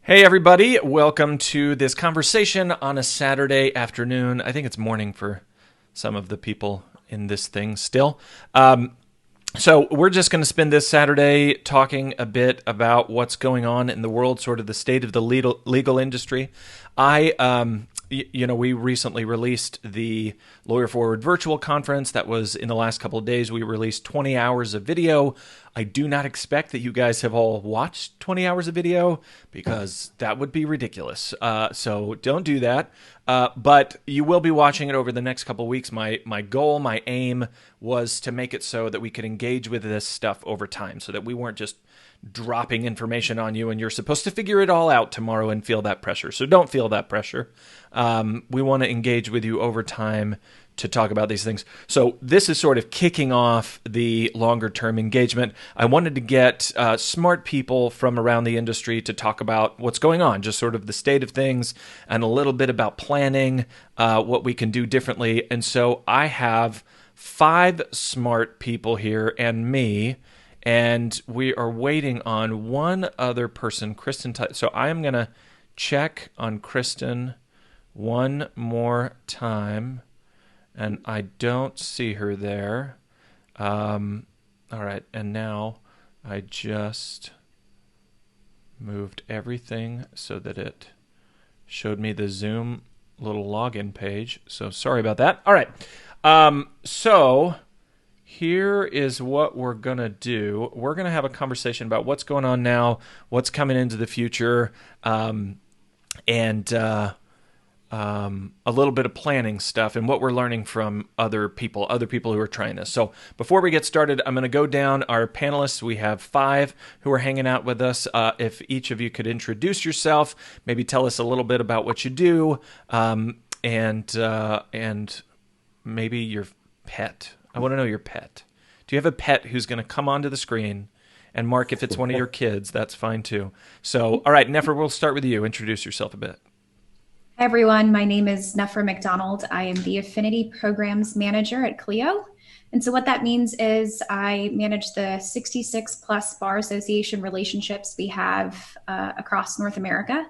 Hey, everybody. Welcome to this conversation on a Saturday afternoon. I think it's morning for some of the people in this thing still. So, we're just going to spend this Saturday talking a bit about what's going on in the world, sort of the state of the legal industry. We recently released the Lawyer Forward virtual conference. That was in the last couple of days. We released 20 hours of video. I do not expect that you guys have all watched 20 hours of video because that would be ridiculous. So don't do that. But you will be watching it over the next couple of weeks. My goal, my aim was to make it so that we could engage with this stuff over time so that we weren't just dropping information on you and you're supposed to figure it all out tomorrow and feel that pressure. So don't feel that pressure. We want to engage with you over time to talk about these things. So this is sort of kicking off the longer term engagement. I wanted to get smart people from around the industry to talk about what's going on, just sort of the state of things and a little bit about planning, what we can do differently. And so I have 5 smart people here and me, and we are waiting on one other person, Kristen. So I am going to check on Kristen one more time, and I don't see her there. All right, and now I just moved everything so that it showed me the Zoom little login page. So sorry about that. All right, so here is what we're going to do. We're going to have a conversation about what's going on now, what's coming into the future, and a little bit of planning stuff and what we're learning from other people who are trying this. So before we get started, I'm going to go down our panelists. We have 5 who are hanging out with us. If each of you could introduce yourself, maybe tell us a little bit about what you do, and maybe your pet. I want to know your pet. Do you have a pet who's going to come onto the screen? And Mark, if it's one of your kids, that's fine too. So, all right, Nefer, we'll start with you. Introduce yourself a bit. Hi, everyone. My name is Nefer McDonald. I am the Affinity Programs Manager at Clio. And so what that means is I manage the 66 plus bar association relationships we have across North America.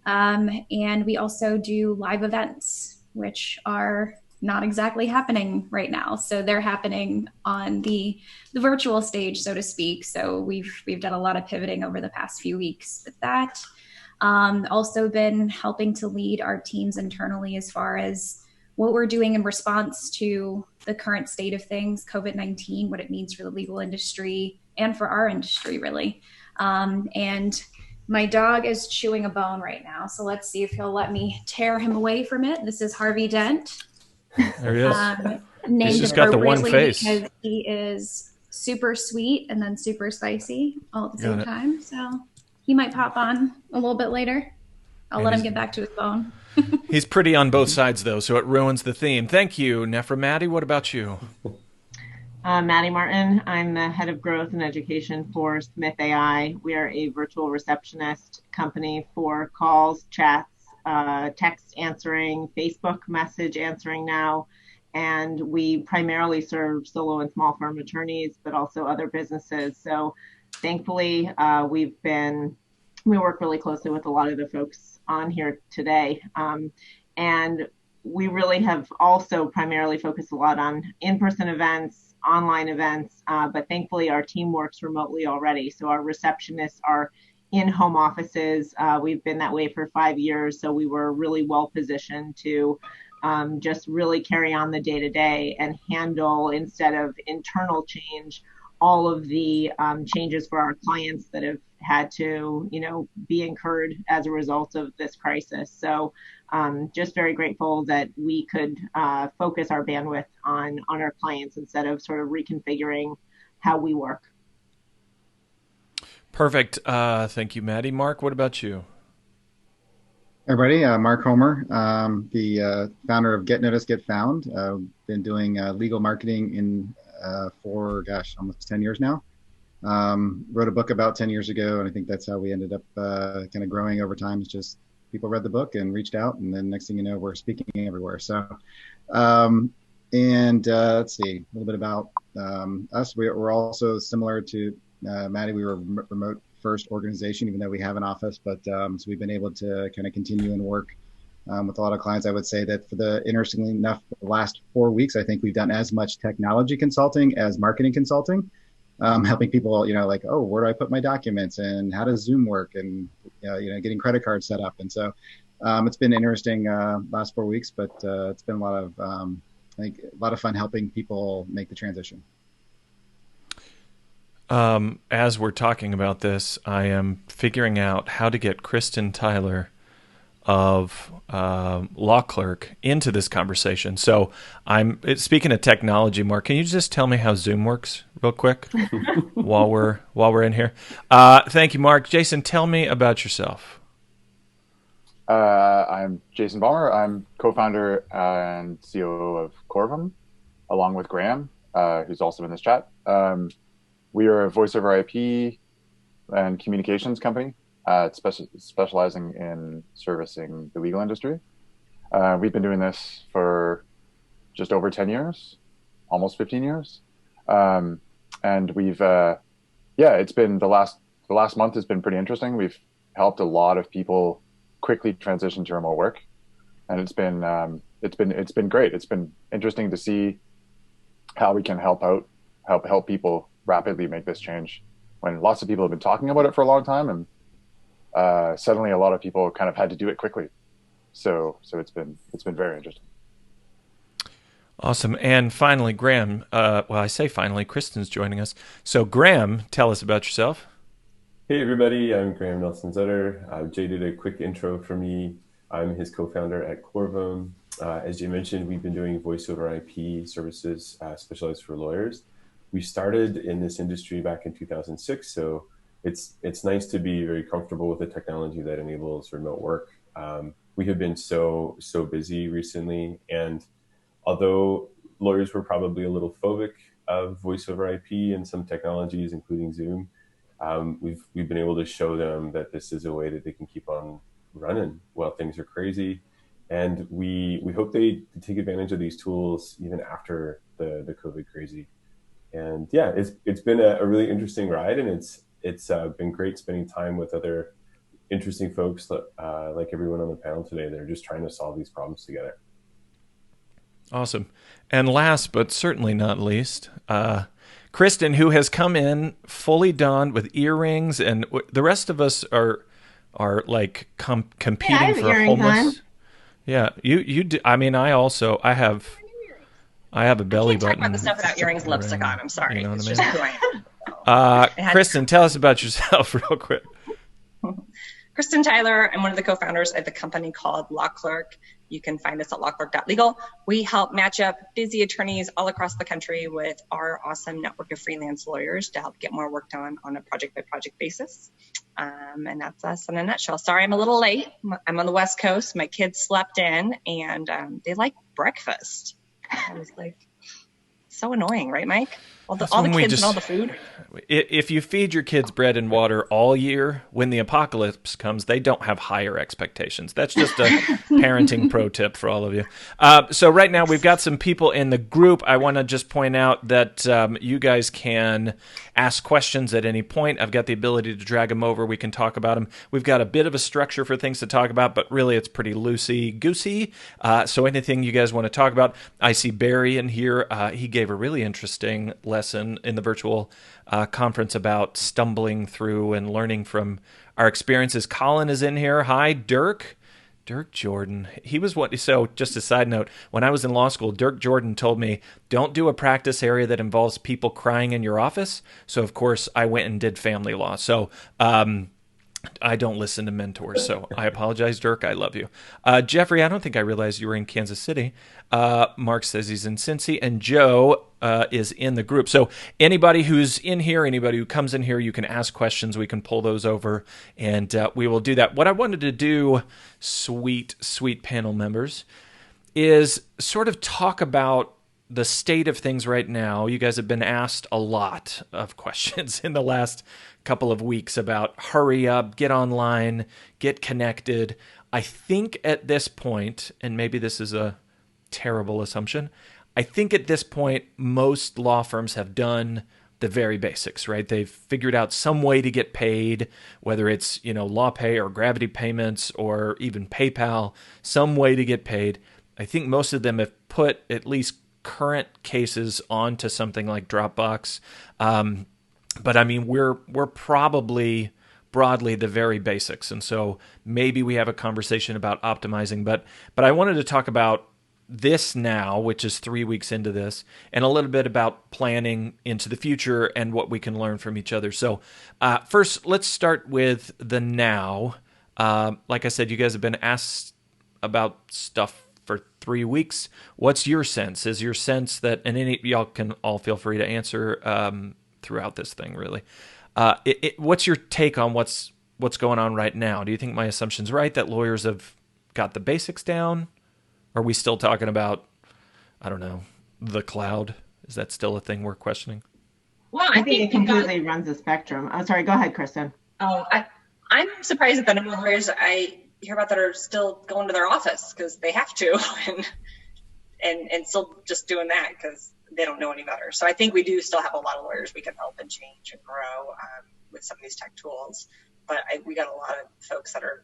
And we also do live events, which are not exactly happening right now. So they're happening on the virtual stage, so to speak. So we've done a lot of pivoting over the past few weeks with that. Also been helping to lead our teams internally as far as what we're doing in response to the current state of things, COVID-19, what it means for the legal industry and for our industry, really. And my dog is chewing a bone right now. So let's see if he'll let me tear him away from it. This is Harvey Dent. There he is. Named He's just got the one face. because he is super sweet and then super spicy all at the same time. So he might pop on a little bit later. I'll let him get back to his bone. He's pretty on both sides, though, so it ruins the theme. Thank you, Nefer. Maddie, what about you? Maddie Martin. I'm the head of growth and education for Smith AI. We are a virtual receptionist company for calls, chats, text answering, Facebook message answering now. And we primarily serve solo and small firm attorneys, but also other businesses. So thankfully, we work really closely with a lot of the folks on here today. And we really have also primarily focused a lot on in-person events, online events, but thankfully our team works remotely already. So our receptionists are in home offices. We've been that way for 5 years. So we were really well positioned to just really carry on the day-to-day and handle, instead of internal change, all of the changes for our clients that have had to, be incurred as a result of this crisis. So just very grateful that we could focus our bandwidth on our clients instead of sort of reconfiguring how we work. Perfect. Thank you, Maddie. Mark, what about you? Everybody, Mark Homer, the founder of Get Noticed, Get Found. Been doing legal marketing for, almost 10 years now. Wrote a book about 10 years ago, and I think that's how we ended up kind of growing over time. It's just people read the book and reached out, and then next thing you know, we're speaking everywhere. So, let's see, a little bit about us. We're also similar to Maddie. We were remote first organization, even though we have an office. But so we've been able to kind of continue and work with a lot of clients. I would say that interestingly enough, the last 4 weeks, I think we've done as much technology consulting as marketing consulting, helping people, like, oh, where do I put my documents and how does Zoom work, and getting credit cards set up. And so it's been interesting last 4 weeks, but it's been a lot of I think a lot of fun helping people make the transition. As we're talking about this, I am figuring out how to get Kristen Tyler of Law Clerk into this conversation. So speaking of technology, Mark, can you just tell me how Zoom works real quick while we're in here? Thank you, Mark. Jason, tell me about yourself. I'm Jason Balmer. I'm co-founder and COO of Corvum, along with Graham, who's also in this chat. We are a voice over IP and communications company, specializing in servicing the legal industry. We've been doing this for just over 10 years, almost 15 years. And we've, it's been the last month has been pretty interesting. We've helped a lot of people quickly transition to remote work, and it's been great. It's been interesting to see how we can help people rapidly make this change when lots of people have been talking about it for a long time, and suddenly a lot of people kind of had to do it quickly. So it's been very interesting. Awesome. And finally, Graham, I say finally, Kristen's joining us. So Graham, tell us about yourself. Hey everybody, I'm Graham Nelson-Zutter. Jay did a quick intro for me. I'm his co-founder at Corvum. As Jay mentioned, we've been doing voice over IP services specialized for lawyers. We started in this industry back in 2006, so it's nice to be very comfortable with the technology that enables remote work. We have been so busy recently, and although lawyers were probably a little phobic of voice over IP and some technologies, including Zoom, we've been able to show them that this is a way that they can keep on running while things are crazy. And we hope they take advantage of these tools even after the COVID crazy. And yeah, it's been a really interesting ride, and it's been great spending time with other interesting folks like everyone on the panel today. They're just trying to solve these problems together. Awesome. And last but certainly not least, Kristen, who has come in fully donned with earrings, and the rest of us are like competing for homeless. Yeah, you do. I mean, I have a belly button. I can't talk about the stuff without earrings and lipstick on. I'm sorry. You know what it's I mean? Just who I am. Kristen, tell us about yourself real quick. Kristen Tyler. I'm one of the co-founders of the company called Law Clerk. You can find us at lawclerk.legal. We help match up busy attorneys all across the country with our awesome network of freelance lawyers to help get more work done on a project-by-project basis. And that's us in a nutshell. Sorry, I'm a little late. I'm on the West Coast. My kids slept in, and they like breakfast. I was like, so annoying, right, Mike? All the kids and all the food. If you feed your kids bread and water all year, when the apocalypse comes, they don't have higher expectations. That's just a parenting pro tip for all of you. So right now we've got some people in the group. I want to just point out that you guys can ask questions at any point. I've got the ability to drag them over. We can talk about them. We've got a bit of a structure for things to talk about, but really it's pretty loosey-goosey. So anything you guys want to talk about. I see Barry in here. He gave a really interesting lesson in the virtual conference about stumbling through and learning from our experiences. Colin is in here. Hi, Dirk Jordan. So just a side note, when I was in law school, Dirk Jordan told me, don't do a practice area that involves people crying in your office. So of course I went and did family law. So, I don't listen to mentors, so I apologize, Dirk. I love you. Jeffrey, I don't think I realized you were in Kansas City. Mark says he's in Cincy, and Joe is in the group. So anybody who's in here, anybody who comes in here, you can ask questions. We can pull those over, and we will do that. What I wanted to do, sweet panel members, is sort of talk about the state of things right now. You guys have been asked a lot of questions in the last couple of weeks about hurry up, get online, get connected. I think at this point, and maybe this is a terrible assumption, I think at this point most law firms have done the very basics, right? They've figured out some way to get paid, whether it's, LawPay or Gravity Payments or even PayPal, some way to get paid. I think most of them have put at least current cases onto something like Dropbox. But I mean, we're probably broadly the very basics. And so maybe we have a conversation about optimizing, but I wanted to talk about this now, which is 3 weeks into this, and a little bit about planning into the future and what we can learn from each other. So first, let's start with the now. Like I said, you guys have been asked about stuff for 3 weeks. What's your sense? Is your sense that, and y'all can all feel free to answer throughout this thing, really. What's your take on what's going on right now? Do you think my assumption's right, that lawyers have got the basics down? Are we still talking about, I don't know, the cloud? Is that still a thing we're questioning? Well, I think it completely runs the spectrum. Oh, sorry. Go ahead, Kristen. Oh, I'm surprised at the number of lawyers I hear about that are still going to their office because they have to, and still just doing that because they don't know any better. So I think we do still have a lot of lawyers we can help and change and grow with some of these tech tools. But we got a lot of folks that are,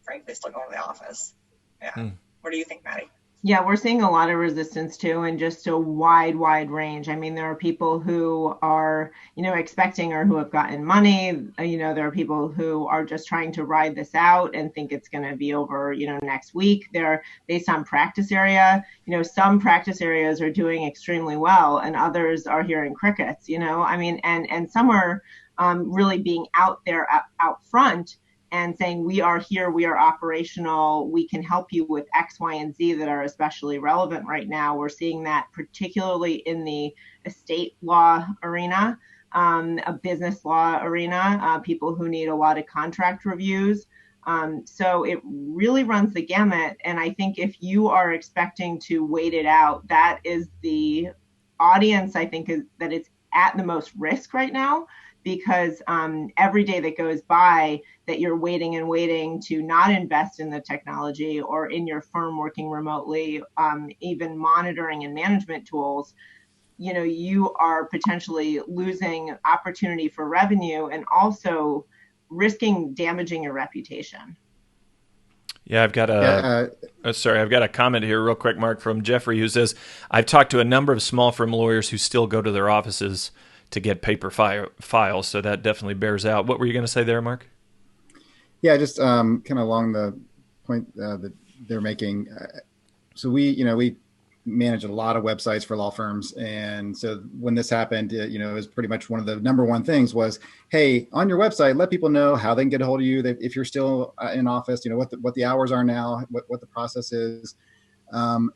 frankly, still going to the office. Yeah. What do you think, Maddie? Yeah, we're seeing a lot of resistance too, and just a wide range. I mean, there are people who are, expecting or who have gotten money. There are people who are just trying to ride this out and think it's going to be over, next week. They're based on practice area. Some practice areas are doing extremely well, and others are hearing crickets. And some are really being out there, out front, and saying, we are here, we are operational, we can help you with X, Y, and Z that are especially relevant right now. We're seeing that particularly in the estate law arena, a business law arena, people who need a lot of contract reviews. So it really runs the gamut. And I think if you are expecting to wait it out, that is the audience, I think, that it's at the most risk right now. Because every day that goes by that you're waiting and waiting to not invest in the technology or in your firm working remotely, even monitoring and management tools, you are potentially losing opportunity for revenue and also risking damaging your reputation. Yeah, I've got a comment here real quick, Mark, from Jeffrey, who says, I've talked to a number of small firm lawyers who still go to their offices to get paper files, so that definitely bears out. What were you going to say there, Mark? Yeah, just kind of along the point that they're making. So we manage a lot of websites for law firms, and so when this happened, it was pretty much one of the number one things was, hey, on your website, let people know how they can get a hold of you. If you're still in office, what the hours are now, what the process is. About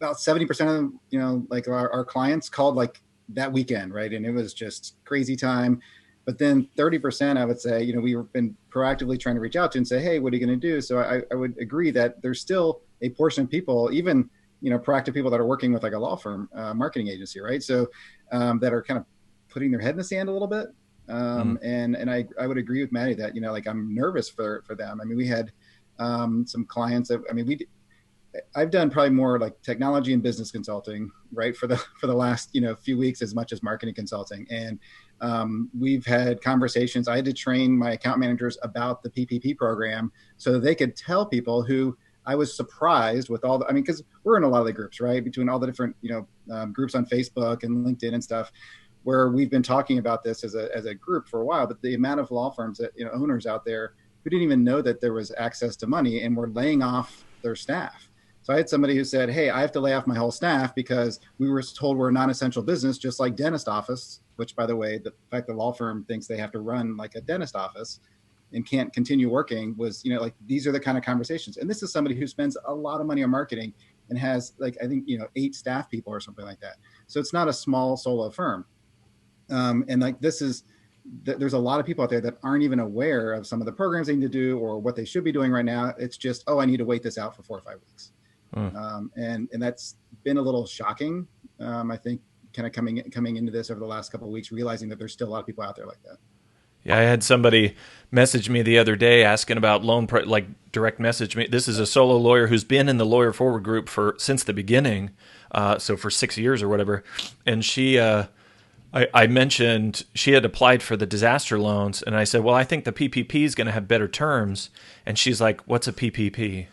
70% of our clients called that weekend, right? And it was just crazy time. But then 30%, I would say, we've been proactively trying to reach out to and say, hey, what are you going to do? So I would agree that there's still a portion of people, even, proactive people that are working with a law firm, marketing agency, right? So that are kind of putting their head in the sand a little bit. And I would agree with Maddie that, I'm nervous for them. I mean, we had some clients that, I've done probably more technology and business consulting, right, for the last few weeks as much as marketing consulting, and we've had conversations. I had to train my account managers about the PPP program so that they could tell people who I was surprised with all the. Because we're in a lot of the groups, right, between all the different groups on Facebook and LinkedIn and stuff, where we've been talking about this as a group for a while. But the amount of law firms that owners out there who didn't even know that there was access to money and were laying off their staff. So I had somebody who said, hey, I have to lay off my whole staff because we were told we're a non-essential business, just like dentist office, which, by the way, the fact the law firm thinks they have to run like a dentist office and can't continue working was, these are the kind of conversations. And this is somebody who spends a lot of money on marketing and has I think, 8 staff people or something like that. So it's not a small solo firm. And there's a lot of people out there that aren't even aware of some of the programs they need to do or what they should be doing right now. It's just, I need to wait this out for 4 or 5 weeks. And that's been a little shocking. I think kind of coming into this over the last couple of weeks, realizing that there's still a lot of people out there like that. Yeah, I had somebody message me the other day asking about direct message me. This is a solo lawyer who's been in the Lawyer Forward group since the beginning, so for 6 years or whatever. And she I mentioned she had applied for the disaster loans, and I said, well, I think the PPP is going to have better terms. And she's like, what's a PPP?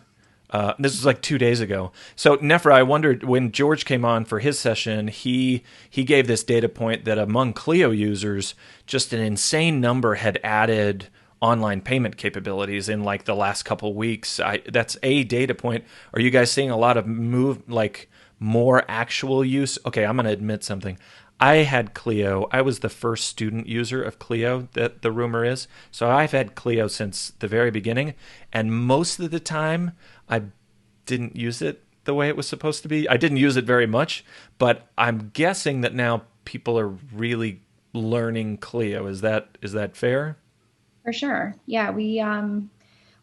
This was like 2 days ago. So, Nefra, I wondered, when George came on for his session, he gave this data point that among Clio users, just an insane number had added online payment capabilities in like the last couple of weeks. That's a data point. Are you guys seeing a lot of more actual use? Okay, I'm going to admit something. I had Clio. I was the first student user of Clio, that the rumor is. So I've had Clio since the very beginning. And most of the time, I didn't use it the way it was supposed to be. I didn't use it very much, but I'm guessing that now people are really learning Clio. Is that fair? For sure. Yeah,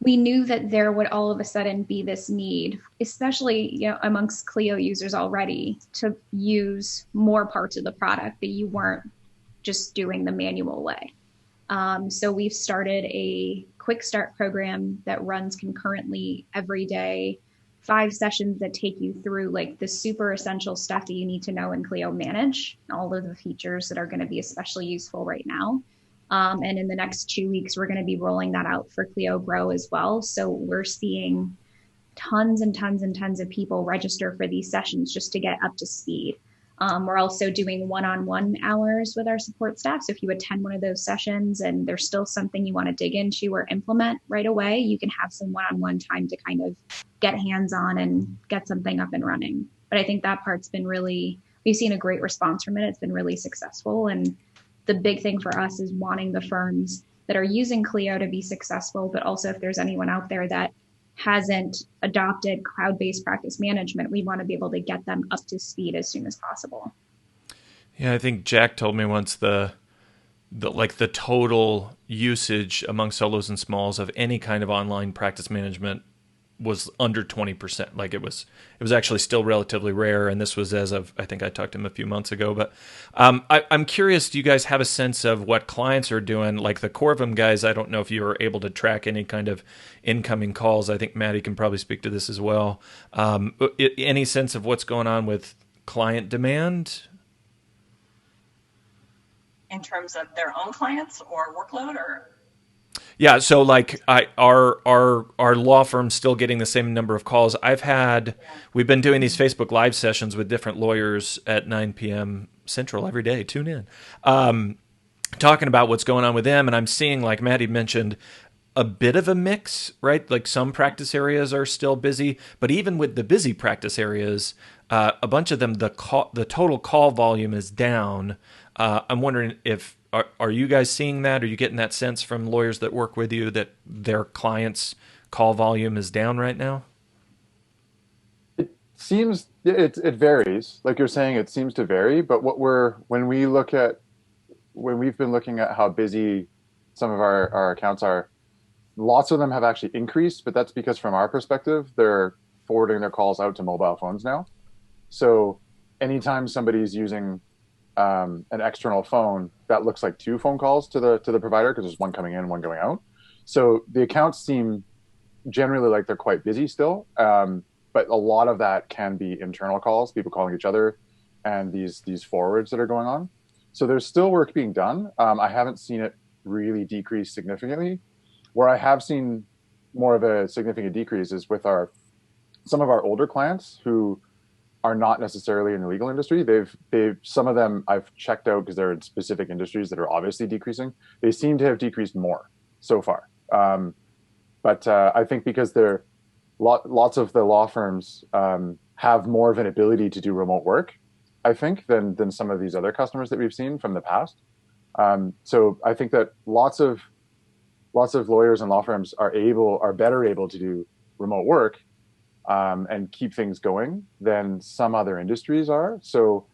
we knew that there would all of a sudden be this need, especially amongst Clio users already, to use more parts of the product that you weren't just doing the manual way. So we've started a quick start program that runs concurrently every day, 5 sessions that take you through like the super essential stuff that you need to know in Clio Manage, all of the features that are going to be especially useful right now. And in the next 2 weeks, we're going to be rolling that out for Clio Grow as well. So we're seeing tons and tons and tons of people register for these sessions just to get up to speed. We're also doing one-on-one hours with our support staff. So if you attend one of those sessions and there's still something you want to dig into or implement right away, you can have some one-on-one time to kind of get hands-on and get something up and running. But I think that part's been we've seen a great response from it. It's been really successful. And the big thing for us is wanting the firms that are using Clio to be successful, but also if there's anyone out there that hasn't adopted cloud-based practice management, we want to be able to get them up to speed as soon as possible. Yeah, I think Jack told me once the total usage among solos and smalls of any kind of online practice management was under 20%. Like it was actually still relatively rare. And this was as of, I think I talked to him a few months ago, but I'm curious, do you guys have a sense of what clients are doing? Like the Corvum guys, I don't know if you were able to track any kind of incoming calls. I think Maddie can probably speak to this as well. Any sense of what's going on with client demand? In terms of their own clients or workload, or? Yeah, so like our law firm's still getting the same number of calls. We've been doing these Facebook Live sessions with different lawyers at 9 p.m. Central every day. Tune in. Talking about what's going on with them, and I'm seeing, like Maddie mentioned, a bit of a mix, right? Like some practice areas are still busy, but even with the busy practice areas, a bunch of them, the total call volume is down. I'm wondering if are you guys seeing that? Are you getting that sense from lawyers that work with you that their clients' call volume is down right now? It varies. Like you're saying, it seems to vary. But when we've been looking at how busy some of our accounts are, lots of them have actually increased. But that's because from our perspective, they're forwarding their calls out to mobile phones now. So anytime somebody's using an external phone, that looks like 2 phone calls to the provider because there's one coming in, one going out. So the accounts seem generally like they're quite busy still, but a lot of that can be internal calls, people calling each other, and these forwards that are going on. So there's still work being done. I haven't seen it really decrease significantly. Where I have seen more of a significant decrease is with some of our older clients who are not necessarily in the legal industry. Some of them I've checked out because they're in specific industries that are obviously decreasing. They seem to have decreased more so far. But I think because lots of the law firms have more of an ability to do remote work, I think, than some of these other customers that we've seen from the past. So I think that lots of lawyers and law firms are better able to do remote work and keep things going than some other industries are. So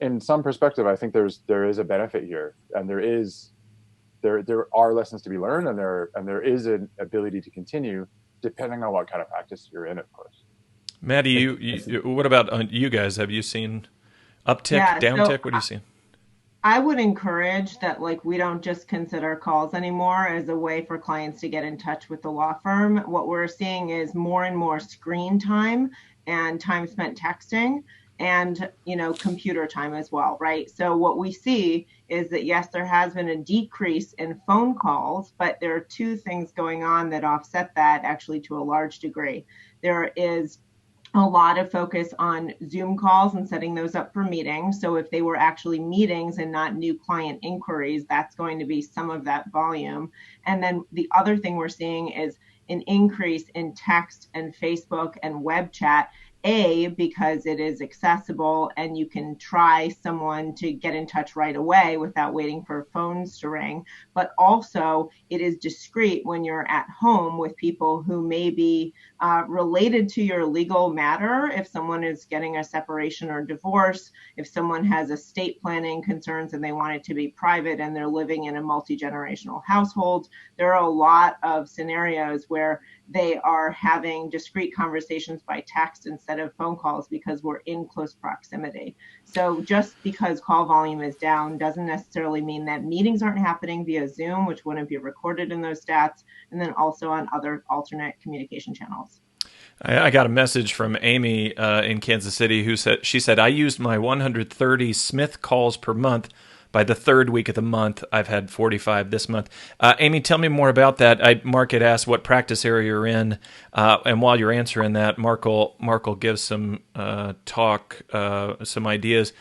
in some perspective, I think there is a benefit here, and there are lessons to be learned, and there is an ability to continue depending on what kind of practice you're in, of course. Maddie, what about you guys? Have you seen uptick, downtick? What do you see? I would encourage that, like, we don't just consider calls anymore as a way for clients to get in touch with the law firm. What we're seeing is more and more screen time and time spent texting. and, computer time as well, right? So what we see is that, yes, there has been a decrease in phone calls, but there are two things going on that offset that actually to a large degree. There is a lot of focus on Zoom calls and setting those up for meetings. So if they were actually meetings and not new client inquiries, that's going to be some of that volume. And then the other thing we're seeing is an increase in text and Facebook and web chat. Because it is accessible and you can try someone to get in touch right away without waiting for phones to ring. But also it is discreet when you're at home with people who may be related to your legal matter. If someone is getting a separation or divorce, if someone has estate planning concerns and they want it to be private and they're living in a multi-generational household, there are a lot of scenarios where they are having discrete conversations by text instead of phone calls because we're in close proximity. So just because call volume is down doesn't necessarily mean that meetings aren't happening via Zoom, which wouldn't be recorded in those stats, and then also on other alternate communication channels. I got a message from Amy in Kansas City she said, I used my 130 Smith calls per month. By the third week of the month, I've had 45 this month. Amy, tell me more about that. Mark had asked what practice area you're in, and while you're answering that, Mark will give some some ideas.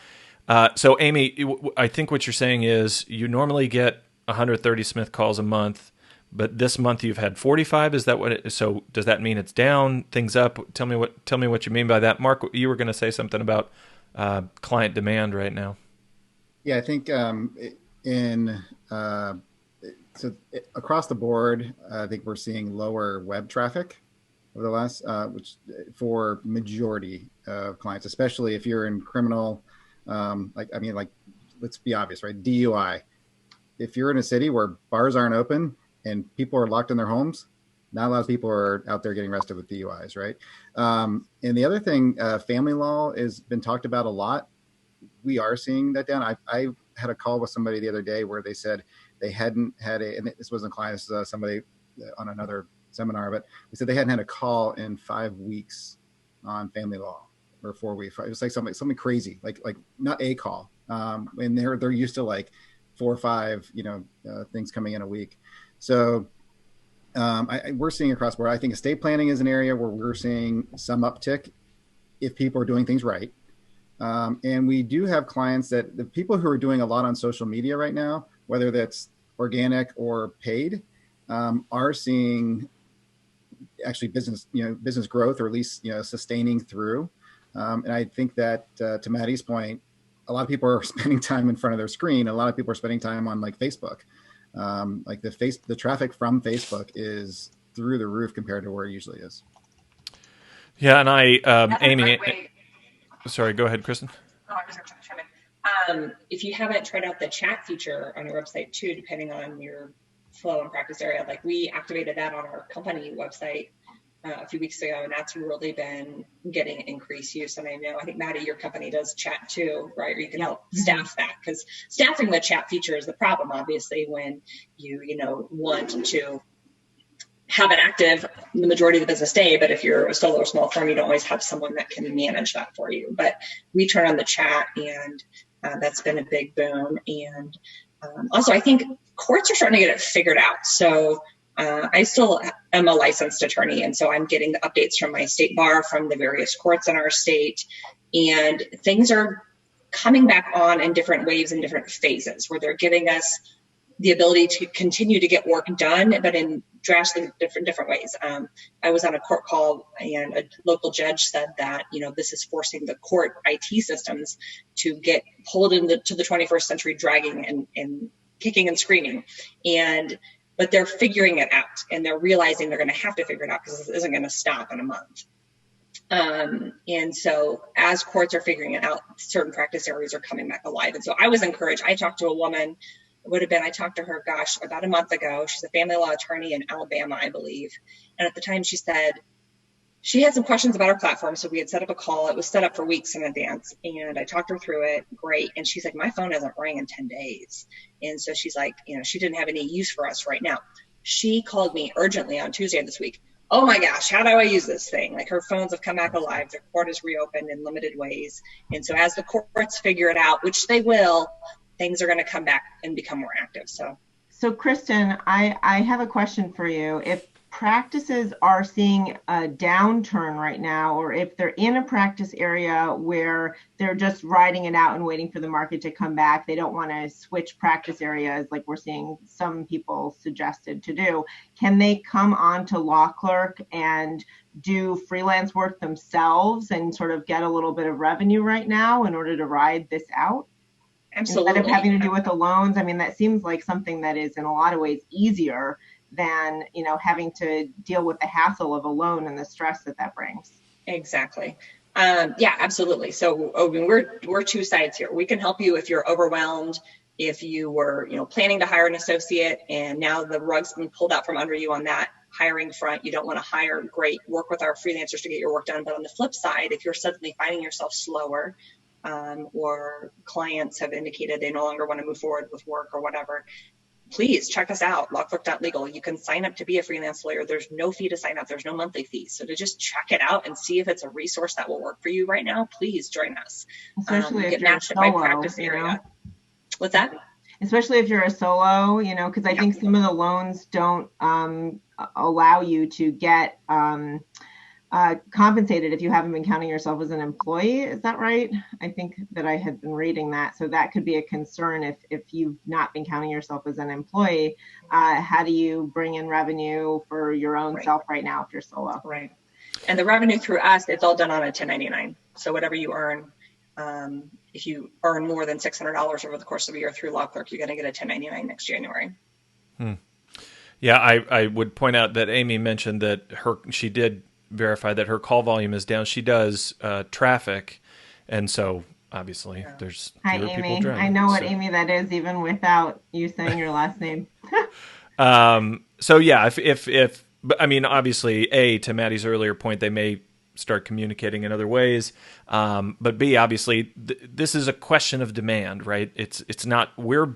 So, Amy, I think what you're saying is you normally get 130 Smith calls a month, but this month you've had 45. Is that what it is? So, does that mean it's down, things up? Tell me what you mean by that. Mark, you were going to say something about client demand right now. Yeah, I think across the board, I think we're seeing lower web traffic over the last, which for majority of clients, especially if you're in criminal, let's be obvious, right? DUI. If you're in a city where bars aren't open and people are locked in their homes, not a lot of people are out there getting arrested with DUIs, right? And the other thing, family law has been talked about a lot. We are seeing that down. I had a call with somebody the other day where they said they hadn't had and this wasn't a client, this was somebody on another seminar, but they said they hadn't had a call in 5 weeks on family law, or 4 weeks. It was like something crazy, like not a call. And they're used to like 4 or 5, things coming in a week. So we're seeing across the board. I think estate planning is an area where we're seeing some uptick if people are doing things right. And we do have clients that the people who are doing a lot on social media right now, whether that's organic or paid, are seeing actually business growth, or at least, sustaining through. And I think that to Maddie's point, a lot of people are spending time in front of their screen. A lot of people are spending time on like Facebook. The traffic from Facebook is through the roof compared to where it usually is. Yeah. And Amy, sorry, go ahead, Kristen. Oh, I was going to chime in. If you haven't tried out the chat feature on your website too, depending on your flow and practice area, like we activated that on our company website a few weeks ago, and that's really been getting increased use. And I think Maddie, your company does chat too, right? Or you can help staff that, because staffing the chat feature is the problem, obviously, when you want to have it active the majority of the business day, but if you're a solo or small firm, you don't always have someone that can manage that for you. But we turn on the chat, and that's been a big boom. And also, I think courts are starting to get it figured out. So I still am a licensed attorney, and so I'm getting the updates from my state bar, from the various courts in our state, and things are coming back on in different waves and different phases, where they're giving us the ability to continue to get work done, but in drastically different ways. I was on a court call, and a local judge said that, this is forcing the court IT systems to get pulled into the 21st century, dragging and kicking and screaming. But they're figuring it out, and they're realizing they're going to have to figure it out because this isn't going to stop in a month. And so as courts are figuring it out, certain practice areas are coming back alive. And so I was encouraged. I talked to a woman, I talked to her, about a month ago. She's a family law attorney in Alabama, I believe. And at the time she said she had some questions about our platform. So we had set up a call. It was set up for weeks in advance. And I talked her through it. Great. And she's like, my phone hasn't rang in 10 days. And so she's like, she didn't have any use for us right now. She called me urgently on Tuesday of this week. oh my gosh, how do I use this thing? Like her phones have come back alive. Their court is reopened in limited ways. And so as the courts figure it out, which they will, things are going to come back and become more active. So Kristen, I have a question for you. If practices are seeing a downturn right now, or if they're in a practice area where they're just riding it out and waiting for the market to come back, they don't want to switch practice areas like we're seeing some people suggested to do, can they come on to Law Clerk and do freelance work themselves and sort of get a little bit of revenue right now in order to ride this out? Absolutely. Instead of having to do with the loans, I mean, that seems like something that is in a lot of ways easier than, having to deal with the hassle of a loan and the stress that brings. Exactly. Yeah, absolutely. So we're two sides here. We can help you if you're overwhelmed, if you were, planning to hire an associate and now the rug's been pulled out from under you on that hiring front. You don't want to hire, great, work with our freelancers to get your work done. But on the flip side, if you're suddenly finding yourself slower, or clients have indicated they no longer want to move forward with work or whatever, please check us out, lawclerk.legal. You can sign up to be a freelance lawyer. There's no fee to sign up. There's no monthly fee. So to just check it out and see if it's a resource that will work for you right now, please join us. Especially if get you're matched solo, at my practice area. What's that? Especially if you're a solo, because I think some of the loans don't allow you to get compensated if you haven't been counting yourself as an employee. Is that right? I think that I had been reading that. So that could be a concern if you've not been counting yourself as an employee. How do you bring in revenue for your own self right now if you're solo? Right. And the revenue through us, it's all done on a 1099. So whatever you earn, if you earn more than $600 over the course of a year through Law Clerk, you're going to get a 1099 next January. Yeah, I would point out that Amy mentioned that she did verify that her call volume is down. She does traffic, and so obviously there's fewer people driving. I know what Amy that is, even without you saying your last name. So yeah, if but I mean, obviously, to Maddie's earlier point, they may start communicating in other ways, but B, obviously, this is a question of demand, right? It's not. We're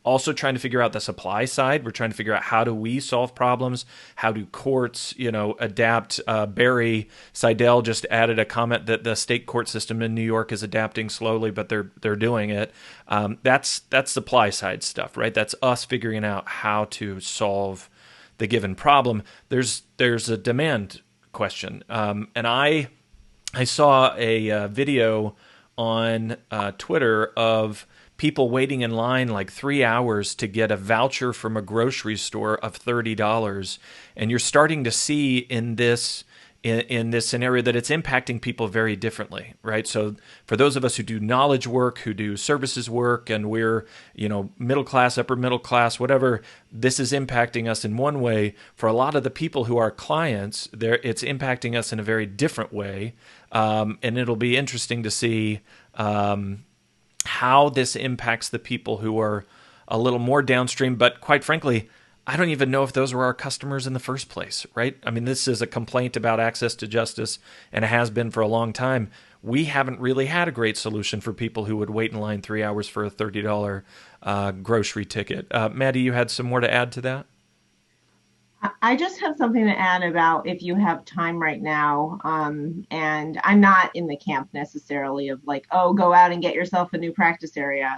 also trying to figure out the supply side. We're trying to figure out how do we solve problems? How do courts, adapt? Barry Seidel just added a comment that the state court system in New York is adapting slowly, but they're doing it. That's supply side stuff, right? That's us figuring out how to solve the given problem. There's a demand question, and I saw a video on Twitter of people waiting in line like 3 hours to get a voucher from a grocery store of $30, and you're starting to see in this scenario that it's impacting people very differently, right? So for those of us who do knowledge work, who do services work, and we're middle class, upper middle class, whatever, this is impacting us in one way. For a lot of the people who are clients, it's impacting us in a very different way, and it'll be interesting to see how this impacts the people who are a little more downstream. But quite frankly, I don't even know if those were our customers in the first place, right? I mean, this is a complaint about access to justice, and it has been for a long time. We haven't really had a great solution for people who would wait in line 3 hours for a $30 grocery ticket. Maddie, you had some more to add to that? I just have something to add about if you have time right now, and I'm not in the camp necessarily of like, oh, go out and get yourself a new practice area.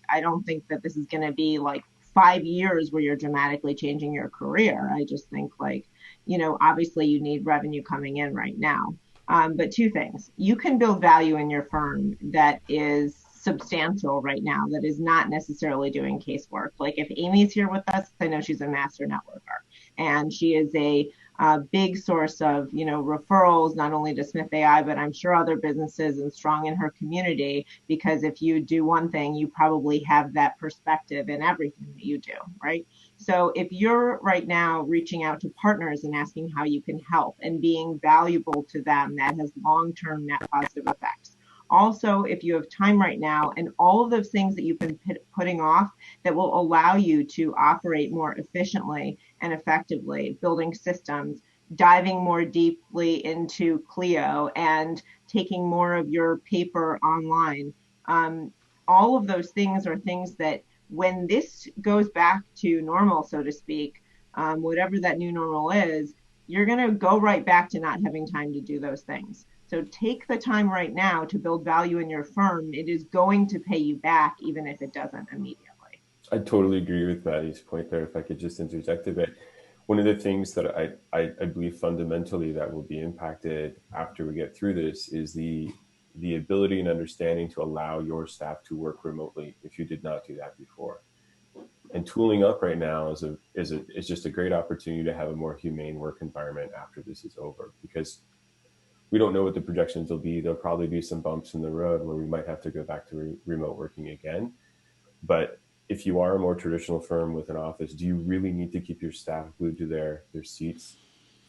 I don't think that this is going to be like 5 years where you're dramatically changing your career. I just think obviously you need revenue coming in right now. But two things, you can build value in your firm that is substantial right now, that is not necessarily doing casework. Like if Amy's here with us, I know she's a master networker, and she is a big source of referrals, not only to Smith AI, but I'm sure other businesses, and strong in her community, because if you do one thing, you probably have that perspective in everything that you do, right? So if you're right now reaching out to partners and asking how you can help and being valuable to them, that has long-term net positive effects. Also, if you have time right now and all of those things that you've been putting off that will allow you to operate more efficiently and effectively, building systems, diving more deeply into Clio, and taking more of your paper online, all of those things are things that when this goes back to normal, so to speak, whatever that new normal is, you're going to go right back to not having time to do those things. So take the time right now to build value in your firm. It is going to pay you back, even if it doesn't immediately. I totally agree with Maddie's point there. If I could just interject a bit, one of the things that I believe fundamentally that will be impacted after we get through this is the ability and understanding to allow your staff to work remotely if you did not do that before. And tooling up right now is just a great opportunity to have a more humane work environment after this is over, because we don't know what the projections will be. There'll probably be some bumps in the road where we might have to go back to remote working again. But if you are a more traditional firm with an office, do you really need to keep your staff glued to their seats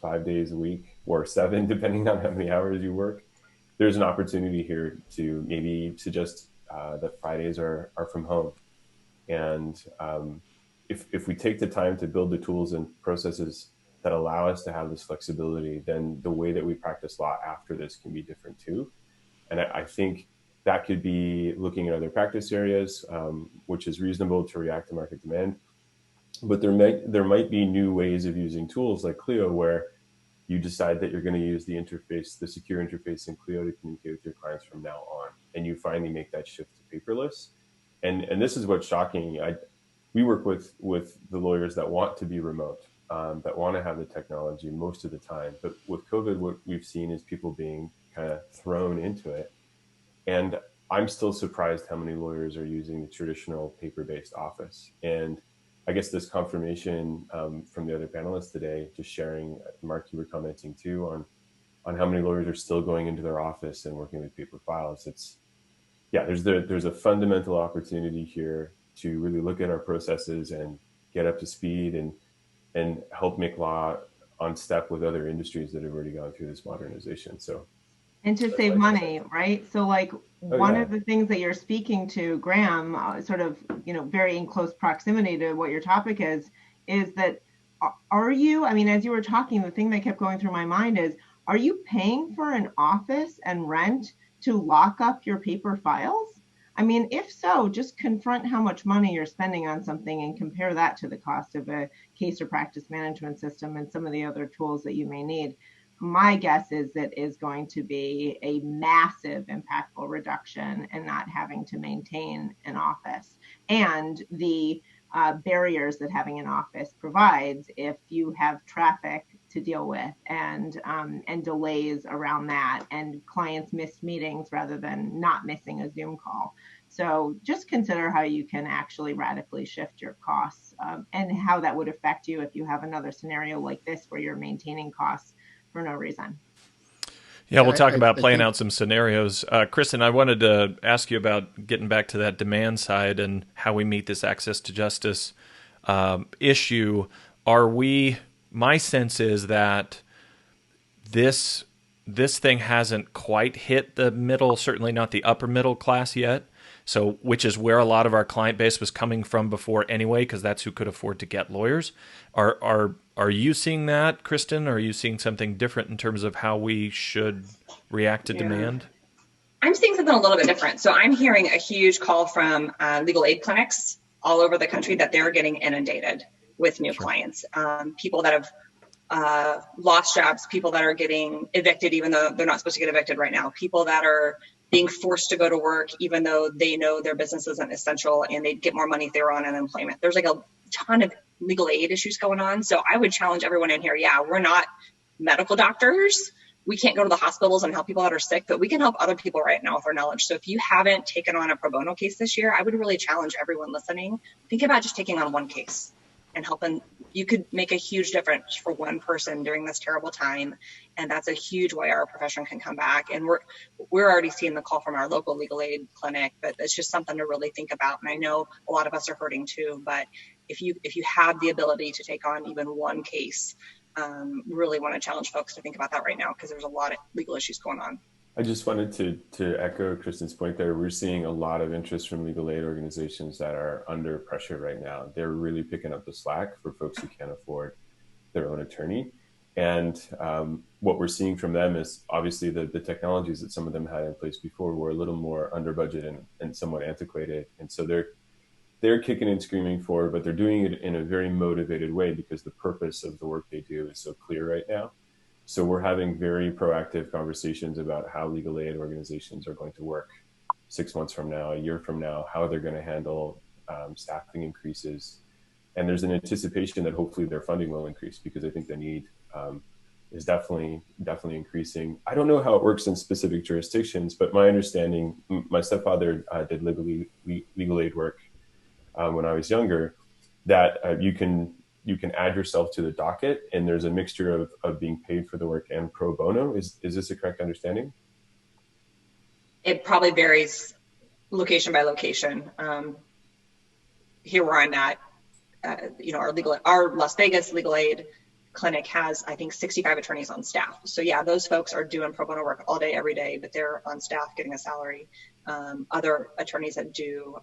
5 days a week or 7, depending on how many hours you work? There's an opportunity here to maybe suggest that Fridays are from home. And if we take the time to build the tools and processes that allow us to have this flexibility, then the way that we practice law after this can be different too. And I think that could be looking at other practice areas, which is reasonable to react to market demand. But there might be new ways of using tools like Clio, where you decide that you're going to use the interface, the secure interface in Clio to communicate with your clients from now on, and you finally make that shift to paperless. And this is what's shocking. We work with the lawyers that want to be remote, that want to have the technology most of the time. But with COVID, what we've seen is people being kind of thrown into it. And I'm still surprised how many lawyers are using the traditional paper-based office. And I guess this confirmation from the other panelists today, just sharing, Mark, you were commenting too on how many lawyers are still going into their office and working with paper files. There's a fundamental opportunity here to really look at our processes and get up to speed and help make law on step with other industries that have already gone through this modernization. And to save money, right? So one of the things that you're speaking to, Graham, sort of, very in close proximity to what your topic is that are you, as you were talking, the thing that kept going through my mind is, are you paying for an office and rent to lock up your paper files? If so, just confront how much money you're spending on something and compare that to the cost of a case or practice management system and some of the other tools that you may need. My guess is that is going to be a massive impactful reduction in not having to maintain an office, and the barriers that having an office provides if you have traffic to deal with and delays around that, and clients miss meetings rather than not missing a Zoom call. So just consider how you can actually radically shift your costs and how that would affect you if you have another scenario like this where you're maintaining costs for no reason. Yeah, we'll talk about playing out some scenarios. Kristen, I wanted to ask you about getting back to that demand side and how we meet this access to justice issue. My sense is that this thing hasn't quite hit the middle, certainly not the upper middle class yet. So, which is where a lot of our client base was coming from before anyway, because that's who could afford to get lawyers. Are you seeing that, Kristen? Are you seeing something different in terms of how we should react to demand? I'm seeing something a little bit different. So I'm hearing a huge call from legal aid clinics all over the country that they're getting inundated with new clients, people that have lost jobs, people that are getting evicted even though they're not supposed to get evicted right now, people that are being forced to go to work even though they know their business isn't essential and they'd get more money if they were on unemployment. There's a ton of legal aid issues going on. So I would challenge everyone in here. Yeah, we're not medical doctors. We can't go to the hospitals and help people that are sick, but we can help other people right now with our knowledge. So if you haven't taken on a pro bono case this year, I would really challenge everyone listening. Think about just taking on one case and helping. You could make a huge difference for one person during this terrible time. And that's a huge way our profession can come back. And we're already seeing the call from our local legal aid clinic, but it's just something to really think about. And I know a lot of us are hurting too, but if you have the ability to take on even one case, really want to challenge folks to think about that right now, because there's a lot of legal issues going on. I just wanted to echo Kristen's point there. We're seeing a lot of interest from legal aid organizations that are under pressure right now. They're really picking up the slack for folks who can't afford their own attorney. And what we're seeing from them is obviously the technologies that some of them had in place before were a little more under budget and somewhat antiquated. And so they're kicking and screaming for, but they're doing it in a very motivated way because the purpose of the work they do is so clear right now. So we're having very proactive conversations about how legal aid organizations are going to work 6 months from now, a year from now, how they're going to handle staffing increases. And there's an anticipation that hopefully their funding will increase, because I think the need is definitely increasing. I don't know how it works in specific jurisdictions, but my understanding, my stepfather did legal aid work when I was younger, that you can add yourself to the docket, and there's a mixture of being paid for the work and pro bono. Is this a correct understanding? It probably varies location by location. Here where I'm at, our Las Vegas legal aid clinic has, I think, 65 attorneys on staff. So yeah, those folks are doing pro bono work all day, every day, but they're on staff getting a salary. Other attorneys that do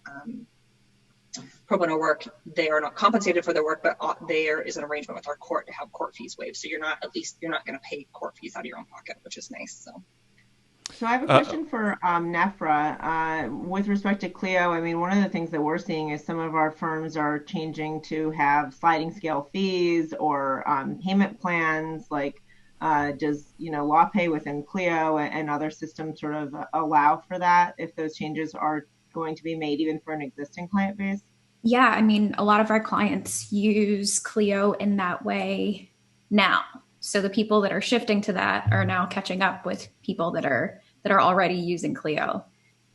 pro bono work, they are not compensated for their work, but there is an arrangement with our court to have court fees waived. So you're not going to pay court fees out of your own pocket, which is nice. So I have a question for Nefra. With respect to Clio, I mean, one of the things that we're seeing is some of our firms are changing to have sliding scale fees or payment plans. Like, does LawPay within Clio and other systems sort of allow for that if those changes are going to be made even for an existing client base? Yeah, I mean, a lot of our clients use Clio in that way now. So the people that are shifting to that are now catching up with people that are already using Clio